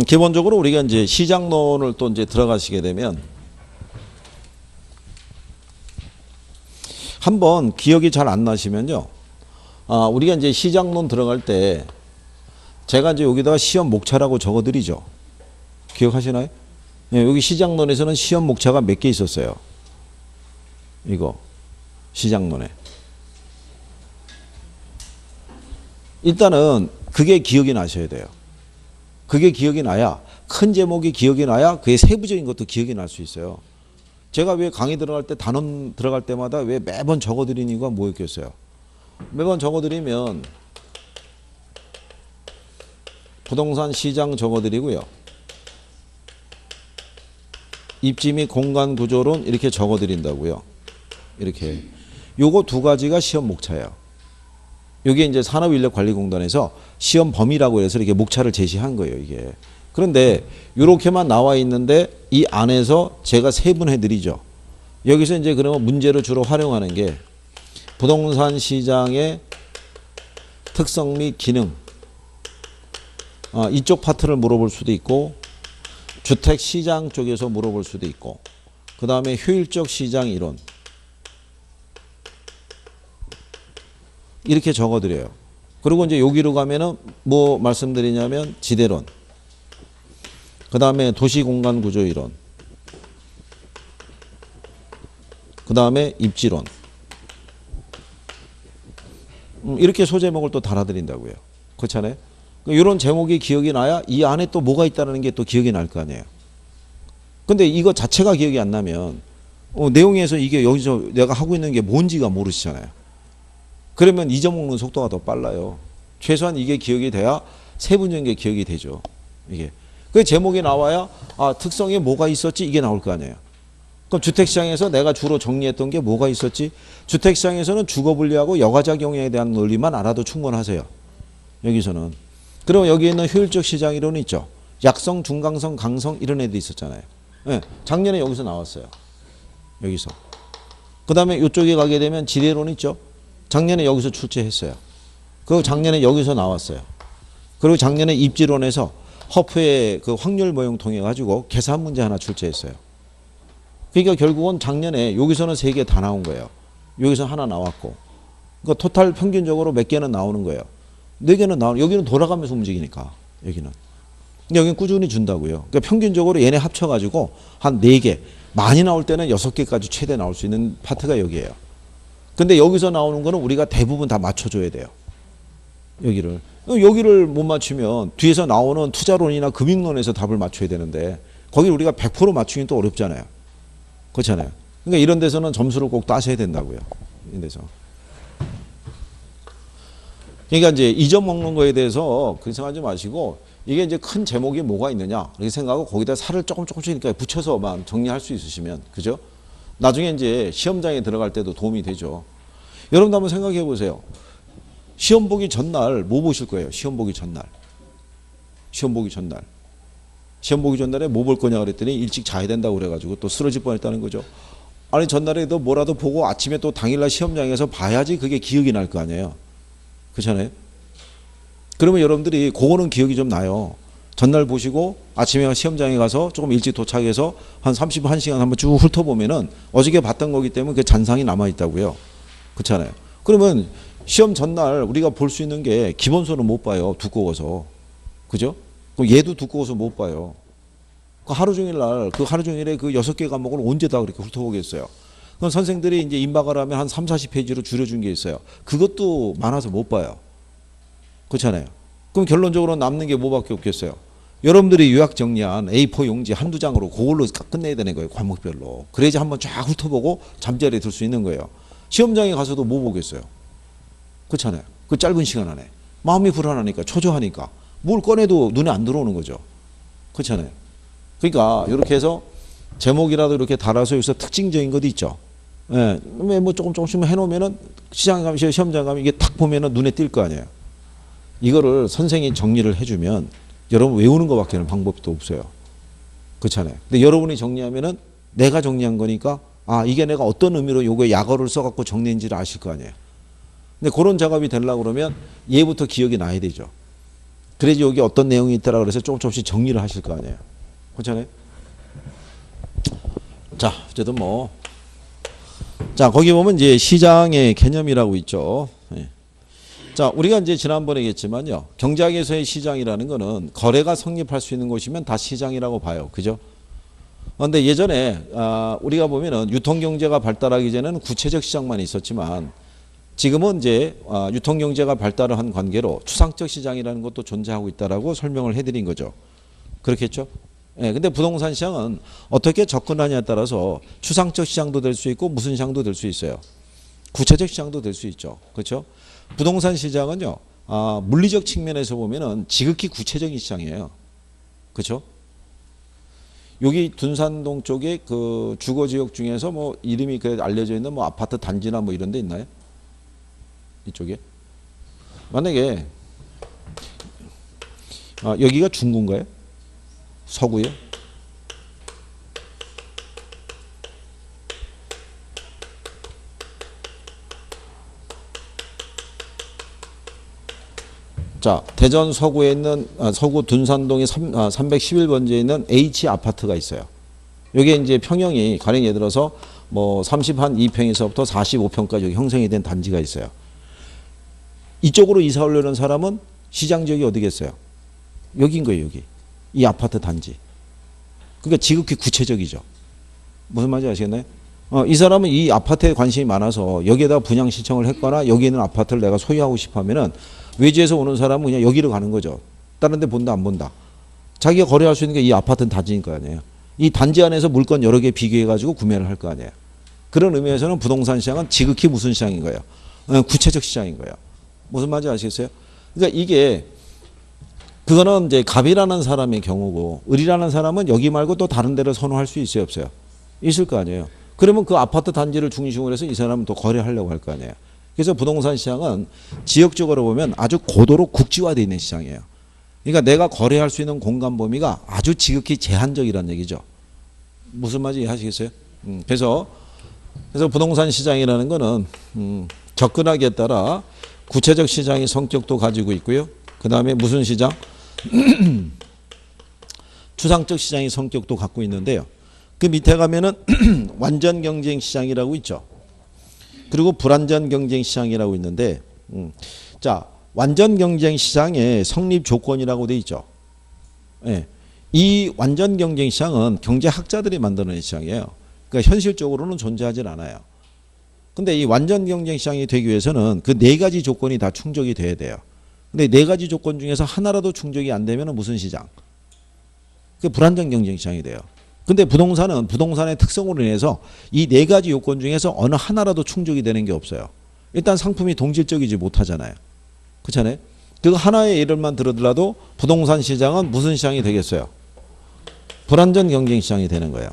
기본적으로 우리가 이제 시장론을 또 이제 들어가시게 되면 한번 기억이 잘 안 나시면요. 우리가 이제 시장론 들어갈 때 제가 이제 여기다가 시험 목차라고 적어드리죠. 기억하시나요? 네, 여기 시장론에서는 시험 목차가 몇 개 있었어요. 이거 시장론에. 일단은 그게 기억이 나셔야 돼요. 그게 기억이 나야 큰 제목이 기억이 나야 그의 세부적인 것도 기억이 날 수 있어요. 제가 왜 강의 들어갈 때 단원 들어갈 때마다 왜 매번 적어드리는 이유가 뭐였겠어요? 매번 적어드리면 부동산 시장 적어드리고요. 입지 및 공간 구조론 이렇게 적어드린다고요. 이렇게. 요거 두 가지가 시험 목차예요. 요게 이제 산업인력관리공단에서 시험 범위라고 해서 이렇게 목차를 제시한 거예요, 이게. 그런데 이렇게만 나와 있는데 이 안에서 제가 세분해 드리죠. 여기서 이제 그러면 문제를 주로 활용하는 게 부동산 시장의 특성 및 기능. 이쪽 파트를 물어볼 수도 있고 주택 시장 쪽에서 물어볼 수도 있고 그 다음에 효율적 시장 이론 이렇게 적어드려요. 그리고 이제 여기로 가면은 뭐 말씀드리냐면 지대론 그 다음에 도시공간 구조 이론 그 다음에 입지론 이렇게 소제목을 또 달아드린다고요. 그렇잖아요. 이런 제목이 기억이 나야 이 안에 또 뭐가 있다는 게 또 기억이 날 거 아니에요. 근데 이거 자체가 기억이 안 나면 내용에서 이게 여기서 내가 하고 있는 게 뭔지가 모르시잖아요. 그러면 잊어먹는 속도가 더 빨라요. 최소한 이게 기억이 돼야 세부적인 게 기억이 되죠. 이게. 그 제목이 나와야 특성에 뭐가 있었지 이게 나올 거 아니에요. 그럼 주택시장에서 내가 주로 정리했던 게 뭐가 있었지? 주택시장에서는 주거분리하고 여가자 경영에 대한 논리만 알아도 충분하세요. 여기서는. 그리고 여기 있는 효율적 시장 이론이 있죠. 약성, 중강성, 강성 이런 애들이 있었잖아요. 네, 작년에 여기서 나왔어요. 여기서. 그 다음에 이쪽에 가게 되면 지대론 있죠. 작년에 여기서 출제했어요. 그리고 작년에 여기서 나왔어요. 그리고 작년에 입지론에서 허프의 그 확률 모형 통해 가지고 계산 문제 하나 출제했어요. 그러니까 결국은 작년에 여기서는 3개 다 나온 거예요. 여기서 하나 나왔고. 그러니까 토탈 평균적으로 몇 개는 나오는 거예요. 4개는 나오는, 여기는 돌아가면서 움직이니까, 여기는. 여기는 꾸준히 준다고요. 그러니까 평균적으로 얘네 합쳐가지고 한 4개, 많이 나올 때는 6개까지 최대 나올 수 있는 파트가 여기예요. 근데 여기서 나오는 거는 우리가 대부분 다 맞춰줘야 돼요. 여기를 못 맞추면 뒤에서 나오는 투자론이나 금융론에서 답을 맞춰야 되는데 거기 우리가 100% 맞추긴 또 어렵잖아요. 그렇잖아요. 그러니까 이런 데서는 점수를 꼭 따셔야 된다고요. 이런 데서. 그러니까 이제 잊어먹는 거에 대해서 그렇게 생각하지 마시고 이게 이제 큰 제목이 뭐가 있느냐 이렇게 생각하고 거기다 살을 조금씩 붙여서만 정리할 수 있으시면 그죠? 나중에 이제 시험장에 들어갈 때도 도움이 되죠. 여러분도 한번 생각해 보세요. 시험 보기 전날 뭐 보실 거예요? 시험 보기 전날. 시험 보기 전날. 시험 보기 전날에 뭐 볼 거냐 그랬더니 일찍 자야 된다고 그래가지고 또 쓰러질 뻔했다는 거죠. 아니 전날에도 뭐라도 보고 아침에 또 당일날 시험장에서 봐야지 그게 기억이 날 거 아니에요. 그렇잖아요. 그러면 여러분들이 그거는 기억이 좀 나요. 전날 보시고 아침에 시험장에 가서 조금 일찍 도착해서 한 31시간 한번 쭉 훑어보면은 어저께 봤던 거기 때문에 그 잔상이 남아있다고요. 그렇잖아요. 그러면 시험 전날 우리가 볼 수 있는 게 기본서는 못 봐요. 두꺼워서. 그죠? 그럼 얘도 두꺼워서 못 봐요. 그 하루 종일 날, 그 하루 종일에 그 6개 과목을 언제 다 그렇게 훑어보겠어요. 그럼 선생들이 이제 임박을 하면 한 3, 40페이지로 줄여준 게 있어요. 그것도 많아서 못 봐요. 그렇잖아요. 그럼 결론적으로 남는 게 뭐밖에 없겠어요. 여러분들이 요약 정리한 A4 용지 한두 장으로 그걸로 끝내야 되는 거예요. 과목별로. 그래야지 한번 쫙 훑어보고 잠자리에 들 수 있는 거예요. 시험장에 가서도 뭐 보겠어요. 그렇잖아요. 그 짧은 시간 안에. 마음이 불안하니까 초조하니까 뭘 꺼내도 눈에 안 들어오는 거죠. 그렇잖아요. 그러니까 이렇게 해서 제목이라도 이렇게 달아서 여기서 특징적인 것도 있죠. 예, 뭐 조금씩 해놓으면은 시장 가면 시험장 가면 이게 탁 보면은 눈에 띌 거 아니에요. 이거를 선생이 정리를 해주면 여러분 외우는 것밖에는 방법도 없어요. 그렇잖아요. 근데 여러분이 정리하면은 내가 정리한 거니까 아 이게 내가 어떤 의미로 요거에 약어를 써갖고 정리인지를 아실 거 아니에요. 근데 그런 작업이 되려고 그러면 얘부터 기억이 나야 되죠. 그래야지 여기 어떤 내용이 있더라 그래서 조금씩 정리를 하실 거 아니에요. 그렇잖아요. 자, 어쨌든 뭐. 자, 거기 보면 이제 시장의 개념이라고 있죠. 예. 자, 우리가 이제 지난번에 얘기했지만요. 경제학에서의 시장이라는 거는 거래가 성립할 수 있는 곳이면 다 시장이라고 봐요. 그죠? 그런데 예전에 우리가 보면은 유통경제가 발달하기 전에는 구체적 시장만 있었지만 지금은 이제 유통경제가 발달을 한 관계로 추상적 시장이라는 것도 존재하고 있다라고 설명을 해드린 거죠. 그렇겠죠? 예, 근데 부동산 시장은 어떻게 접근하냐에 따라서 추상적 시장도 될 수 있고 무슨 시장도 될 수 있어요. 구체적 시장도 될 수 있죠. 그렇죠? 부동산 시장은요. 물리적 측면에서 보면은 지극히 구체적인 시장이에요. 그렇죠? 여기 둔산동 쪽에 그 주거 지역 중에서 뭐 이름이 그 알려져 있는 뭐 아파트 단지나 뭐 이런 데 있나요? 이쪽에? 만약에 여기가 중구인가요? 서구요? 자, 대전 서구에 있는 서구 둔산동의 311번지에 있는 H 아파트가 있어요. 여기에 이제 평형이 가령 예를 들어서 뭐 32평에서부터 45평까지 여기 형성이 된 단지가 있어요. 이쪽으로 이사 오려는 사람은 시장 지역이 어디겠어요? 여기인 거예요, 여기. 이 아파트 단지. 그러니까 지극히 구체적이죠. 무슨 말인지 아시겠나요? 이 사람은 이 아파트에 관심이 많아서 여기에다 분양 신청을 했거나 여기 있는 아파트를 내가 소유하고 싶어 하면은 외지에서 오는 사람은 그냥 여기로 가는 거죠. 다른 데 본다 안 본다. 자기가 거래할 수 있는 게 이 아파트는 단지인 거 아니에요. 이 단지 안에서 물건 여러 개 비교해 가지고 구매를 할 거 아니에요. 그런 의미에서는 부동산 시장은 지극히 무슨 시장인 거예요? 구체적 시장인 거예요. 무슨 말인지 아시겠어요? 그러니까 이게 그거는 이제 갑이라는 사람의 경우고 을이라는 사람은 여기 말고 또 다른 데를 선호할 수 있어요, 없어요? 있을 거 아니에요. 그러면 그 아파트 단지를 중심으로 해서 이 사람은 또 거래하려고 할 거 아니에요. 그래서 부동산 시장은 지역적으로 보면 아주 고도로 국지화되어 있는 시장이에요. 그러니까 내가 거래할 수 있는 공간 범위가 아주 지극히 제한적이라는 얘기죠. 무슨 말인지 이해하시겠어요? 그래서 부동산 시장이라는 거는 접근하기에 따라 구체적 시장의 성격도 가지고 있고요. 그 다음에 무슨 시장? 추상적 시장의 성격도 갖고 있는데요. 그 밑에 가면은 완전 경쟁 시장이라고 있죠. 그리고 불완전 경쟁 시장이라고 있는데, 자, 완전 경쟁 시장의 성립 조건이라고 돼 있죠. 예. 이 완전 경쟁 시장은 경제학자들이 만드는 시장이에요. 그러니까 현실적으로는 존재하지 않아요. 근데 이 완전 경쟁 시장이 되기 위해서는 그 네 가지 조건이 다 충족이 돼야 돼요. 근데 네 가지 조건 중에서 하나라도 충족이 안 되면 무슨 시장? 그 불완전 경쟁 시장이 돼요. 근데 부동산은 부동산의 특성으로 인해서 이 네 가지 요건 중에서 어느 하나라도 충족이 되는 게 없어요. 일단 상품이 동질적이지 못하잖아요. 그렇잖아요. 그 하나의 예를만 들어더라도 부동산 시장은 무슨 시장이 되겠어요? 불완전 경쟁 시장이 되는 거예요.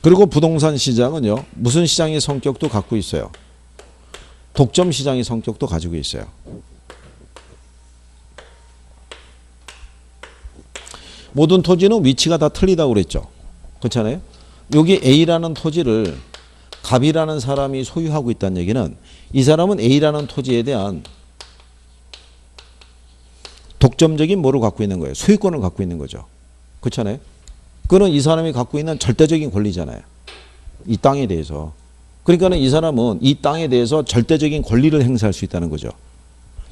그리고 부동산 시장은요, 무슨 시장의 성격도 갖고 있어요? 독점 시장의 성격도 가지고 있어요. 모든 토지는 위치가 다 틀리다고 그랬죠. 그렇잖아요. 여기 A라는 토지를 갑이라는 사람이 소유하고 있다는 얘기는 이 사람은 A라는 토지에 대한 독점적인 뭐를 갖고 있는 거예요? 소유권을 갖고 있는 거죠. 그렇잖아요. 그거는 이 사람이 갖고 있는 절대적인 권리잖아요. 이 땅에 대해서. 그러니까 이 사람은 이 땅에 대해서 절대적인 권리를 행사할 수 있다는 거죠.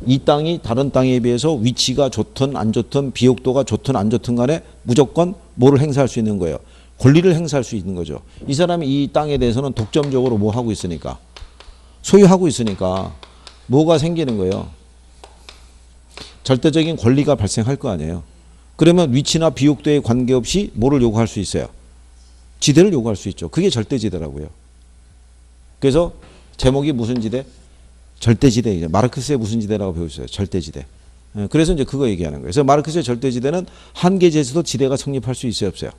이 땅이 다른 땅에 비해서 위치가 좋든 안 좋든 비옥도가 좋든 안 좋든 간에 무조건 뭐를 행사할 수 있는 거예요. 권리를 행사할 수 있는 거죠. 이 사람이 이 땅에 대해서는 독점적으로 뭐 하고 있으니까 소유하고 있으니까 뭐가 생기는 거예요? 절대적인 권리가 발생할 거 아니에요. 그러면 위치나 비옥도에 관계없이 뭐를 요구할 수 있어요? 지대를 요구할 수 있죠. 그게 절대지대라고요. 그래서 제목이 무슨 지대? 절대지대. 마르크스의 무슨 지대라고 배우셨어요? 절대지대. 그래서 이제 그거 얘기하는 거예요. 그래서 마르크스의 절대지대는 한계지에서도 지대가 성립할 수 있어요, 없어요?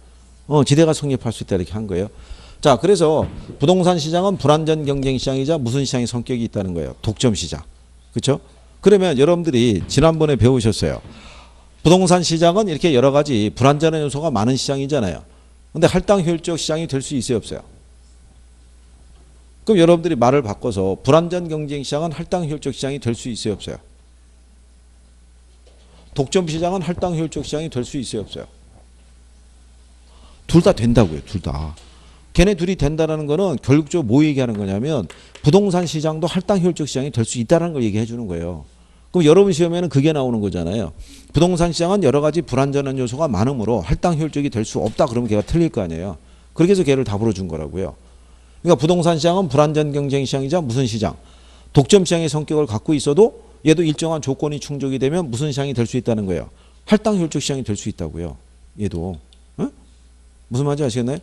지대가 성립할 수 있다 이렇게 한 거예요. 자, 그래서 부동산 시장은 불안전 경쟁 시장이자 무슨 시장의 성격이 있다는 거예요? 독점 시장. 그렇죠? 그러면 여러분들이 지난번에 배우셨어요. 부동산 시장은 이렇게 여러 가지 불안전한 요소가 많은 시장이잖아요. 근데 할당효율적 시장이 될 수 있어요, 없어요? 그럼 여러분들이 말을 바꿔서 불안전 경쟁 시장은 할당효율적 시장이 될 수 있어요, 없어요? 독점 시장은 할당효율적 시장이 될 수 있어요, 없어요? 둘 다 된다고요, 둘 다. 걔네 둘이 된다는 거는 결국적으로 뭐 얘기하는 거냐면 부동산 시장도 할당효율적 시장이 될 수 있다는 걸 얘기해 주는 거예요. 그럼 여러분 시험에는 그게 나오는 거잖아요. 부동산 시장은 여러 가지 불안전한 요소가 많으므로 할당효율적이 될 수 없다. 그러면 걔가 틀릴 거 아니에요. 그렇게 해서 걔를 답으로 준 거라고요. 그러니까 부동산 시장은 불안전 경쟁 시장이자 무슨 시장? 독점 시장의 성격을 갖고 있어도 얘도 일정한 조건이 충족이 되면 무슨 시장이 될 수 있다는 거예요. 할당효율적 시장이 될 수 있다고요. 얘도. 응? 무슨 말인지 아시겠나요?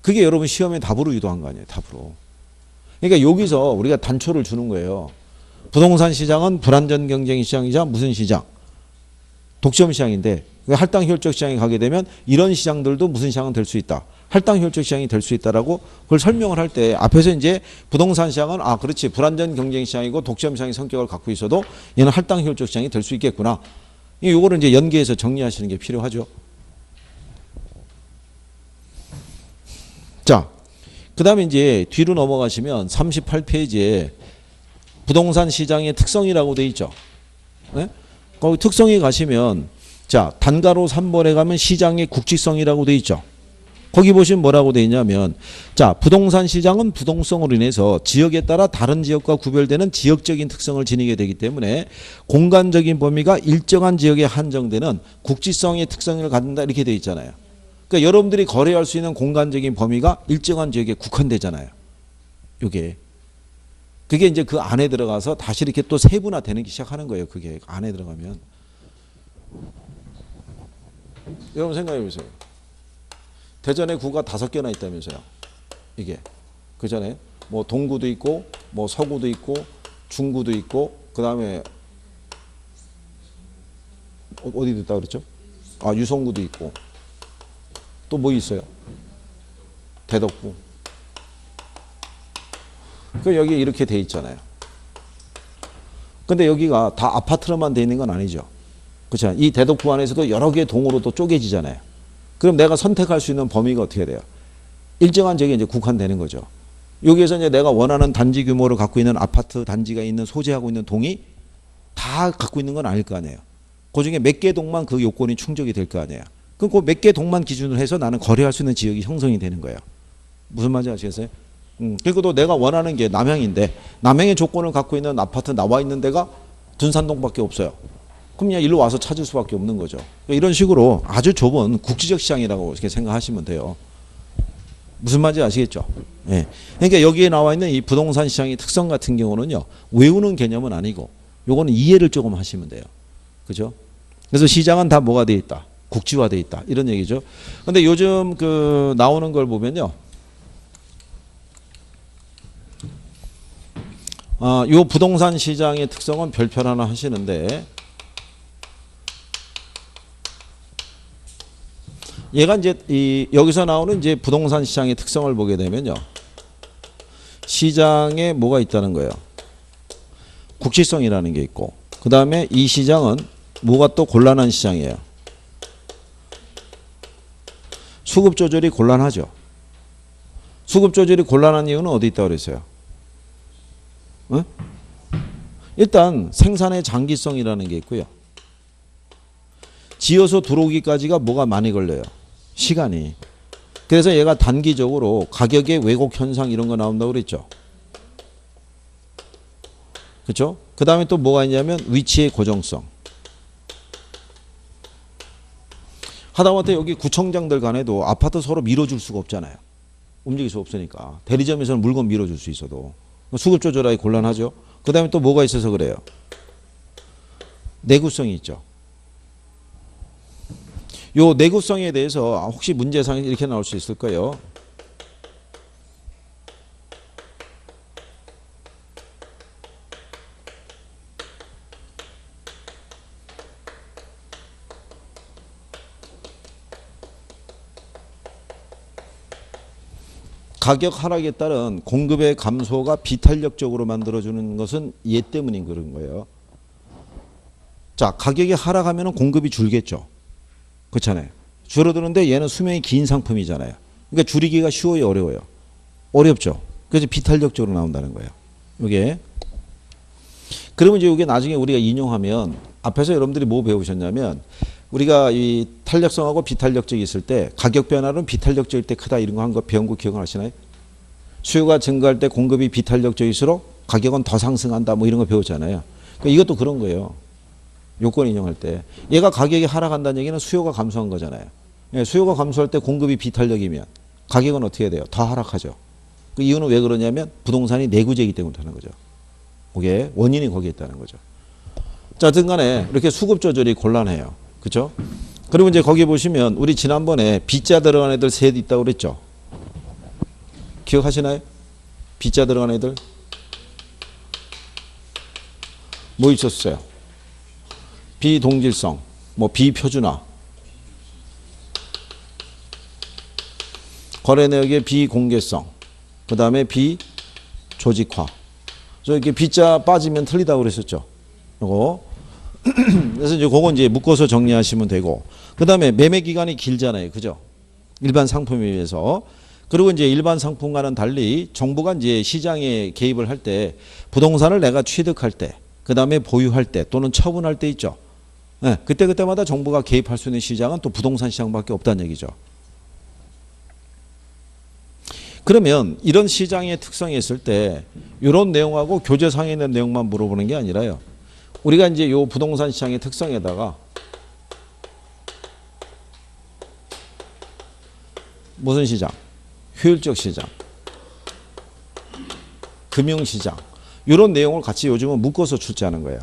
그게 여러분 시험에 답으로 유도한 거 아니에요. 답으로. 그러니까 여기서 우리가 단초를 주는 거예요. 부동산 시장은 불안전 경쟁 시장이자 무슨 시장? 독점 시장인데 할당효율적 시장에 가게 되면 이런 시장들도 무슨 시장은 될 수 있다. 할당효율적 시장이 될 수 있다라고 그걸 설명을 할 때 앞에서 이제 부동산 시장은 그렇지 불안전 경쟁 시장이고 독점 시장의 성격을 갖고 있어도 얘는 할당효율적 시장이 될 수 있겠구나. 이거를 이제 연계해서 정리하시는 게 필요하죠. 자, 그 다음에 이제 뒤로 넘어가시면 38페이지에 부동산 시장의 특성이라고 돼 있죠. 네? 거기 특성에 가시면 자, 단가로 3번에 가면 시장의 국지성이라고 돼 있죠. 거기 보시면 뭐라고 돼 있냐면 자, 부동산 시장은 부동성으로 인해서 지역에 따라 다른 지역과 구별되는 지역적인 특성을 지니게 되기 때문에 공간적인 범위가 일정한 지역에 한정되는 국지성의 특성을 갖는다 이렇게 돼 있잖아요. 그러니까 여러분들이 거래할 수 있는 공간적인 범위가 일정한 지역에 국한되잖아요. 그게 이제 그 안에 들어가서 다시 이렇게 또 세분화되는 게 시작하는 거예요. 그게 안에 들어가면. 여러분 생각해 보세요. 대전에 구가 5개나 있다면서요. 이게. 그 전에 뭐 동구도 있고 뭐 서구도 있고 중구도 있고 그다음에 어디도 있다 그랬죠? 유성구도 있고. 또 뭐 있어요? 대덕구. 그 여기 이렇게 돼 있잖아요. 근데 여기가 다 아파트로만 돼 있는 건 아니죠. 그렇죠? 이 대덕구 안에서도 여러 개의 동으로 또 쪼개지잖아요. 그럼 내가 선택할 수 있는 범위가 어떻게 돼요? 일정한 지역에 이제 국한되는 거죠. 여기에서 이제 내가 원하는 단지 규모를 갖고 있는 아파트 단지가 있는 소재하고 있는 동이 다 갖고 있는 건 아닐 거 아니에요. 그 중에 몇 개 동만 그 요건이 충족이 될 거 아니에요. 그럼 그 몇 개 동만 기준으로 해서 나는 거래할 수 있는 지역이 형성이 되는 거예요. 무슨 말인지 아시겠어요? 그리고 또 내가 원하는 게 남양인데 남양의 조건을 갖고 있는 아파트 나와 있는 데가 둔산동밖에 없어요. 그럼 그냥 일로 와서 찾을 수밖에 없는 거죠. 이런 식으로 아주 좁은 국지적 시장이라고 이렇게 생각하시면 돼요. 무슨 말인지 아시겠죠? 예. 그러니까 여기에 나와 있는 이 부동산 시장의 특성 같은 경우는요. 외우는 개념은 아니고 요거는 이해를 조금 하시면 돼요. 그죠? 그래서 시장은 다 뭐가 돼 있다? 국지화돼 있다. 이런 얘기죠. 근데 요즘 그 나오는 걸 보면요. 요 부동산 시장의 특성은 별표 하나 하시는데 얘가 이제 여기서 나오는 이제 부동산 시장의 특성을 보게 되면요. 시장에 뭐가 있다는 거예요. 국지성이라는 게 있고 그 다음에 이 시장은 뭐가 또 곤란한 시장이에요. 수급 조절이 곤란하죠. 수급 조절이 곤란한 이유는 어디 있다고 그랬어요? 일단 생산의 장기성이라는 게 있고요. 지어서 들어오기까지가 뭐가 많이 걸려요. 시간이. 그래서 얘가 단기적으로 가격의 왜곡 현상 이런 거 나온다고 그랬죠. 그렇죠? 그 다음에 또 뭐가 있냐면 위치의 고정성. 하다못해 여기 구청장들 간에도 아파트 서로 밀어줄 수가 없잖아요. 움직일 수 없으니까. 대리점에서는 물건 밀어줄 수 있어도. 수급 조절하기 곤란하죠. 그 다음에 또 뭐가 있어서 그래요? 내구성이 있죠. 요 내구성에 대해서 혹시 문제상에 이렇게 나올 수 있을까요? 가격 하락에 따른 공급의 감소가 비탄력적으로 만들어주는 것은 얘 때문인 그런 거예요. 자, 가격이 하락하면 공급이 줄겠죠. 그렇잖아요. 줄어드는데 얘는 수명이 긴 상품이잖아요. 그러니까 줄이기가 쉬워요, 어려워요? 어렵죠. 그래서 비탄력적으로 나온다는 거예요. 이게. 그러면 이제 이게 나중에 우리가 인용하면 앞에서 여러분들이 뭐 배우셨냐면 우리가 이 탄력성하고 비탄력적이 있을 때 가격 변화는 비탄력적일 때 크다 이런 거 한 거 배운 거 기억하시나요? 수요가 증가할 때 공급이 비탄력적일수록 가격은 더 상승한다 뭐 이런 거 배웠잖아요. 그러니까 이것도 그런 거예요. 요건 인용할 때 얘가 가격이 하락한다는 얘기는 수요가 감소한 거잖아요. 수요가 감소할 때 공급이 비탄력이면 가격은 어떻게 해야 돼요? 더 하락하죠. 그 이유는 왜 그러냐면 부동산이 내구재이기 때문에 하는 거죠. 그게 원인이 거기에 있다는 거죠. 자, 어쨌든 간에 이렇게 수급 조절이 곤란해요. 그렇죠? 그리고 이제 거기 보시면 우리 지난번에 B자 들어간 애들 셋 있다고 그랬죠. 기억하시나요? B자 들어간 애들 뭐 있었어요? 비동질성, 뭐 비표준화, 거래 내역의 비공개성, 그 다음에 비조직화. 저 이렇게 B자 빠지면 틀리다고 그랬었죠. 요거. 그래서 이제 그거 이제 묶어서 정리하시면 되고, 그 다음에 매매 기간이 길잖아요, 그죠? 일반 상품에 비해서. 그리고 이제 일반 상품과는 달리 정부가 이제 시장에 개입을 할 때 부동산을 내가 취득할 때, 그 다음에 보유할 때 또는 처분할 때 있죠. 네, 그때마다 정부가 개입할 수 있는 시장은 또 부동산 시장밖에 없다는 얘기죠. 그러면 이런 시장의 특성이 있을 때 이런 내용하고 교재상에 있는 내용만 물어보는 게 아니라요. 우리가 이제 요 부동산 시장의 특성에다가 무슨 시장? 효율적 시장, 금융시장 이런 내용을 같이 요즘은 묶어서 출제하는 거예요.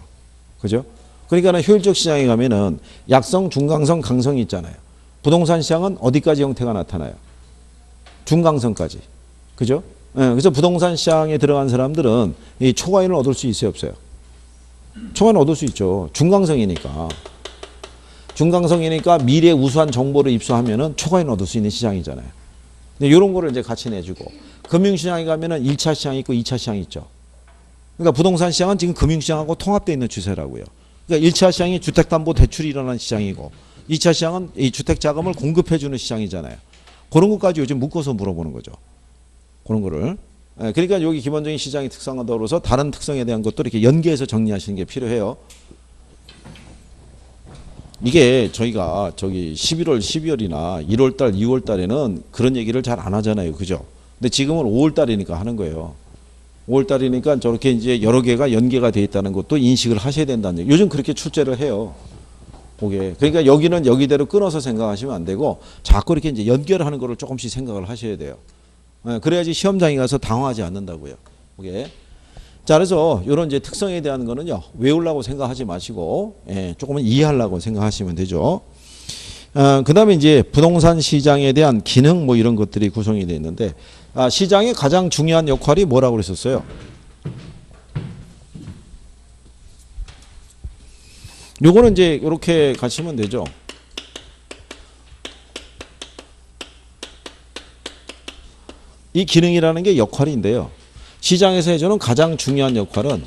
그죠? 그러니까 효율적 시장에 가면은 약성, 중강성, 강성이 있잖아요. 부동산 시장은 어디까지 형태가 나타나요? 중강성까지. 그죠? 네, 그래서 부동산 시장에 들어간 사람들은 이 초과인을 얻을 수 있어요, 없어요? 초과인 얻을 수 있죠. 중강성이니까. 중강성이니까 미래 우수한 정보를 입수하면은 초과인 얻을 수 있는 시장이잖아요. 근데 이런 거를 이제 같이 내주고, 금융시장에 가면은 1차 시장이 있고 2차 시장이 있죠. 그러니까 부동산 시장은 지금 금융시장하고 통합되어 있는 추세라고요. 그러니까 1차 시장이 주택담보대출이 일어나는 시장이고 2차 시장은 이 주택자금을 공급해주는 시장이잖아요. 그런 것까지 요즘 묶어서 물어보는 거죠. 그런 거를. 그러니까 여기 기본적인 시장의 특성과 더불어서 다른 특성에 대한 것도 이렇게 연계해서 정리하시는 게 필요해요. 이게 저희가 저기 11월, 12월이나 1월달, 2월달에는 그런 얘기를 잘 안 하잖아요. 그죠? 근데 지금은 5월달이니까 하는 거예요. 5월달이니까 저렇게 이제 여러 개가 연계가 돼 있다는 것도 인식을 하셔야 된다는 얘기. 요즘 그렇게 출제를 해요. 그게. 그러니까 여기는 여기대로 끊어서 생각하시면 안 되고 자꾸 이렇게 이제 연결하는 거를 조금씩 생각을 하셔야 돼요. 그래야지 시험장에 가서 당황하지 않는다고요. 그게. 자, 그래서 이런 이제 특성에 대한 거는요, 외우려고 생각하지 마시고, 조금은 이해하려고 생각하시면 되죠. 그 다음에 이제 부동산 시장에 대한 기능 뭐 이런 것들이 구성이 되어 있는데, 시장의 가장 중요한 역할이 뭐라고 그랬었어요? 요거는 이제 이렇게 가시면 되죠. 이 기능이라는 게 역할인데요. 시장에서 해주는 가장 중요한 역할은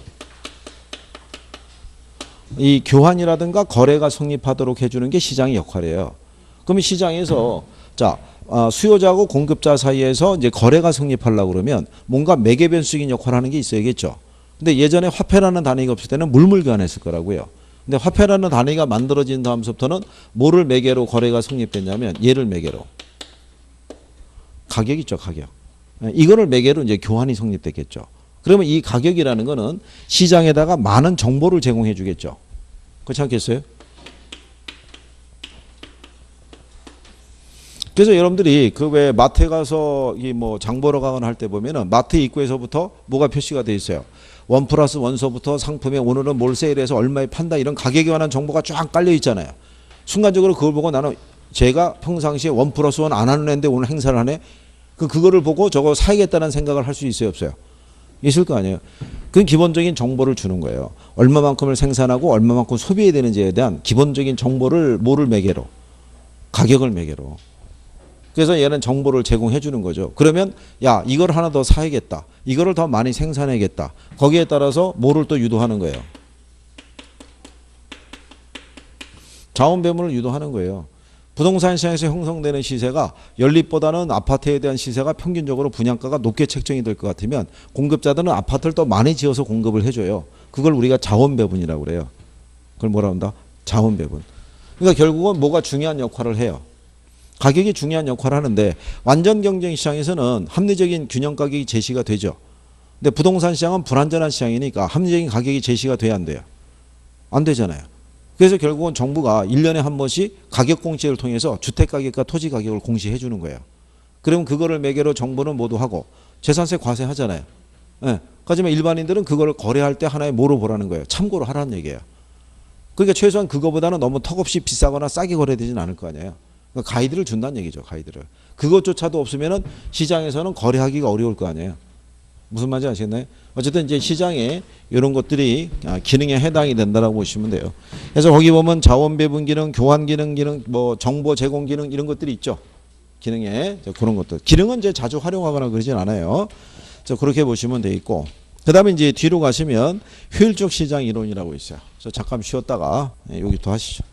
이 교환이라든가 거래가 성립하도록 해주는 게 시장의 역할이에요. 그러면 시장에서 자 수요자하고 공급자 사이에서 이제 거래가 성립하려고 그러면 뭔가 매개 변수적인 역할을 하는 게 있어야겠죠. 근데 예전에 화폐라는 단위가 없을 때는 물물교환했을 거라고요. 근데 화폐라는 단위가 만들어진 다음부터는 뭐를 매개로 거래가 성립됐냐면 얘를 매개로 가격 있죠, 가격. 이거를 매개로 이제 교환이 성립됐겠죠. 그러면 이 가격이라는 거는 시장에다가 많은 정보를 제공해 주겠죠. 그렇지 않겠어요? 그래서 여러분들이 그 왜 마트에 가서 이 뭐 장 보러 가거나 할 때 보면은 마트 입구에서부터 뭐가 표시가 돼 있어요. 1+1서부터 상품에 오늘은 뭘 세일해서 얼마에 판다 이런 가격에 관한 정보가 쫙 깔려 있잖아요. 순간적으로 그걸 보고 나는 제가 평상시에 1+1 안 하는 애인데 오늘 행사를 하네. 그거를 보고 저거 사야겠다는 생각을 할 수 있어요, 없어요? 있을 거 아니에요. 그 기본적인 정보를 주는 거예요. 얼마만큼을 생산하고 얼마만큼 소비해야 되는지에 대한 기본적인 정보를 뭐를 매개로? 가격을 매개로. 그래서 얘는 정보를 제공해 주는 거죠. 그러면 야 이걸 하나 더 사야겠다. 이거를 더 많이 생산해야겠다. 거기에 따라서 뭐를 또 유도하는 거예요. 자원 배분을 유도하는 거예요. 부동산 시장에서 형성되는 시세가 연립보다는 아파트에 대한 시세가 평균적으로 분양가가 높게 책정이 될 것 같으면 공급자들은 아파트를 더 많이 지어서 공급을 해줘요. 그걸 우리가 자원 배분이라고 그래요. 그걸 뭐라 한다? 자원 배분. 그러니까 결국은 뭐가 중요한 역할을 해요. 가격이 중요한 역할을 하는데 완전 경쟁 시장에서는 합리적인 균형 가격이 제시가 되죠. 근데 부동산 시장은 불안전한 시장이니까 합리적인 가격이 제시가 돼야 안 돼요. 안 되잖아요. 그래서 결국은 정부가 1년에 한 번씩 가격 공시를 통해서 주택 가격과 토지 가격을 공시해 주는 거예요. 그러면 그거를 매개로 정부는 모두 하고 재산세 과세하잖아요. 예. 하지만 일반인들은 그걸 거래할 때 하나의 뭐로 보라는 거예요. 참고로 하라는 얘기예요. 그러니까 최소한 그거보다는 너무 턱없이 비싸거나 싸게 거래되지는 않을 거 아니에요. 그러니까 가이드를 준다는 얘기죠. 가이드를. 그것조차도 없으면은 시장에서는 거래하기가 어려울 거 아니에요. 무슨 말인지 아시겠나요? 어쨌든 이제 시장에 이런 것들이 기능에 해당이 된다라고 보시면 돼요. 그래서 거기 보면 자원 배분 기능, 교환 기능, 뭐 정보 제공 기능 이런 것들이 있죠. 기능에 그런 것들. 기능은 이제 자주 활용하거나 그러진 않아요. 그렇게 보시면 돼 있고. 그다음에 이제 뒤로 가시면 효율적 시장 이론이라고 있어요. 그래서 잠깐 쉬었다가 여기 또 하시죠.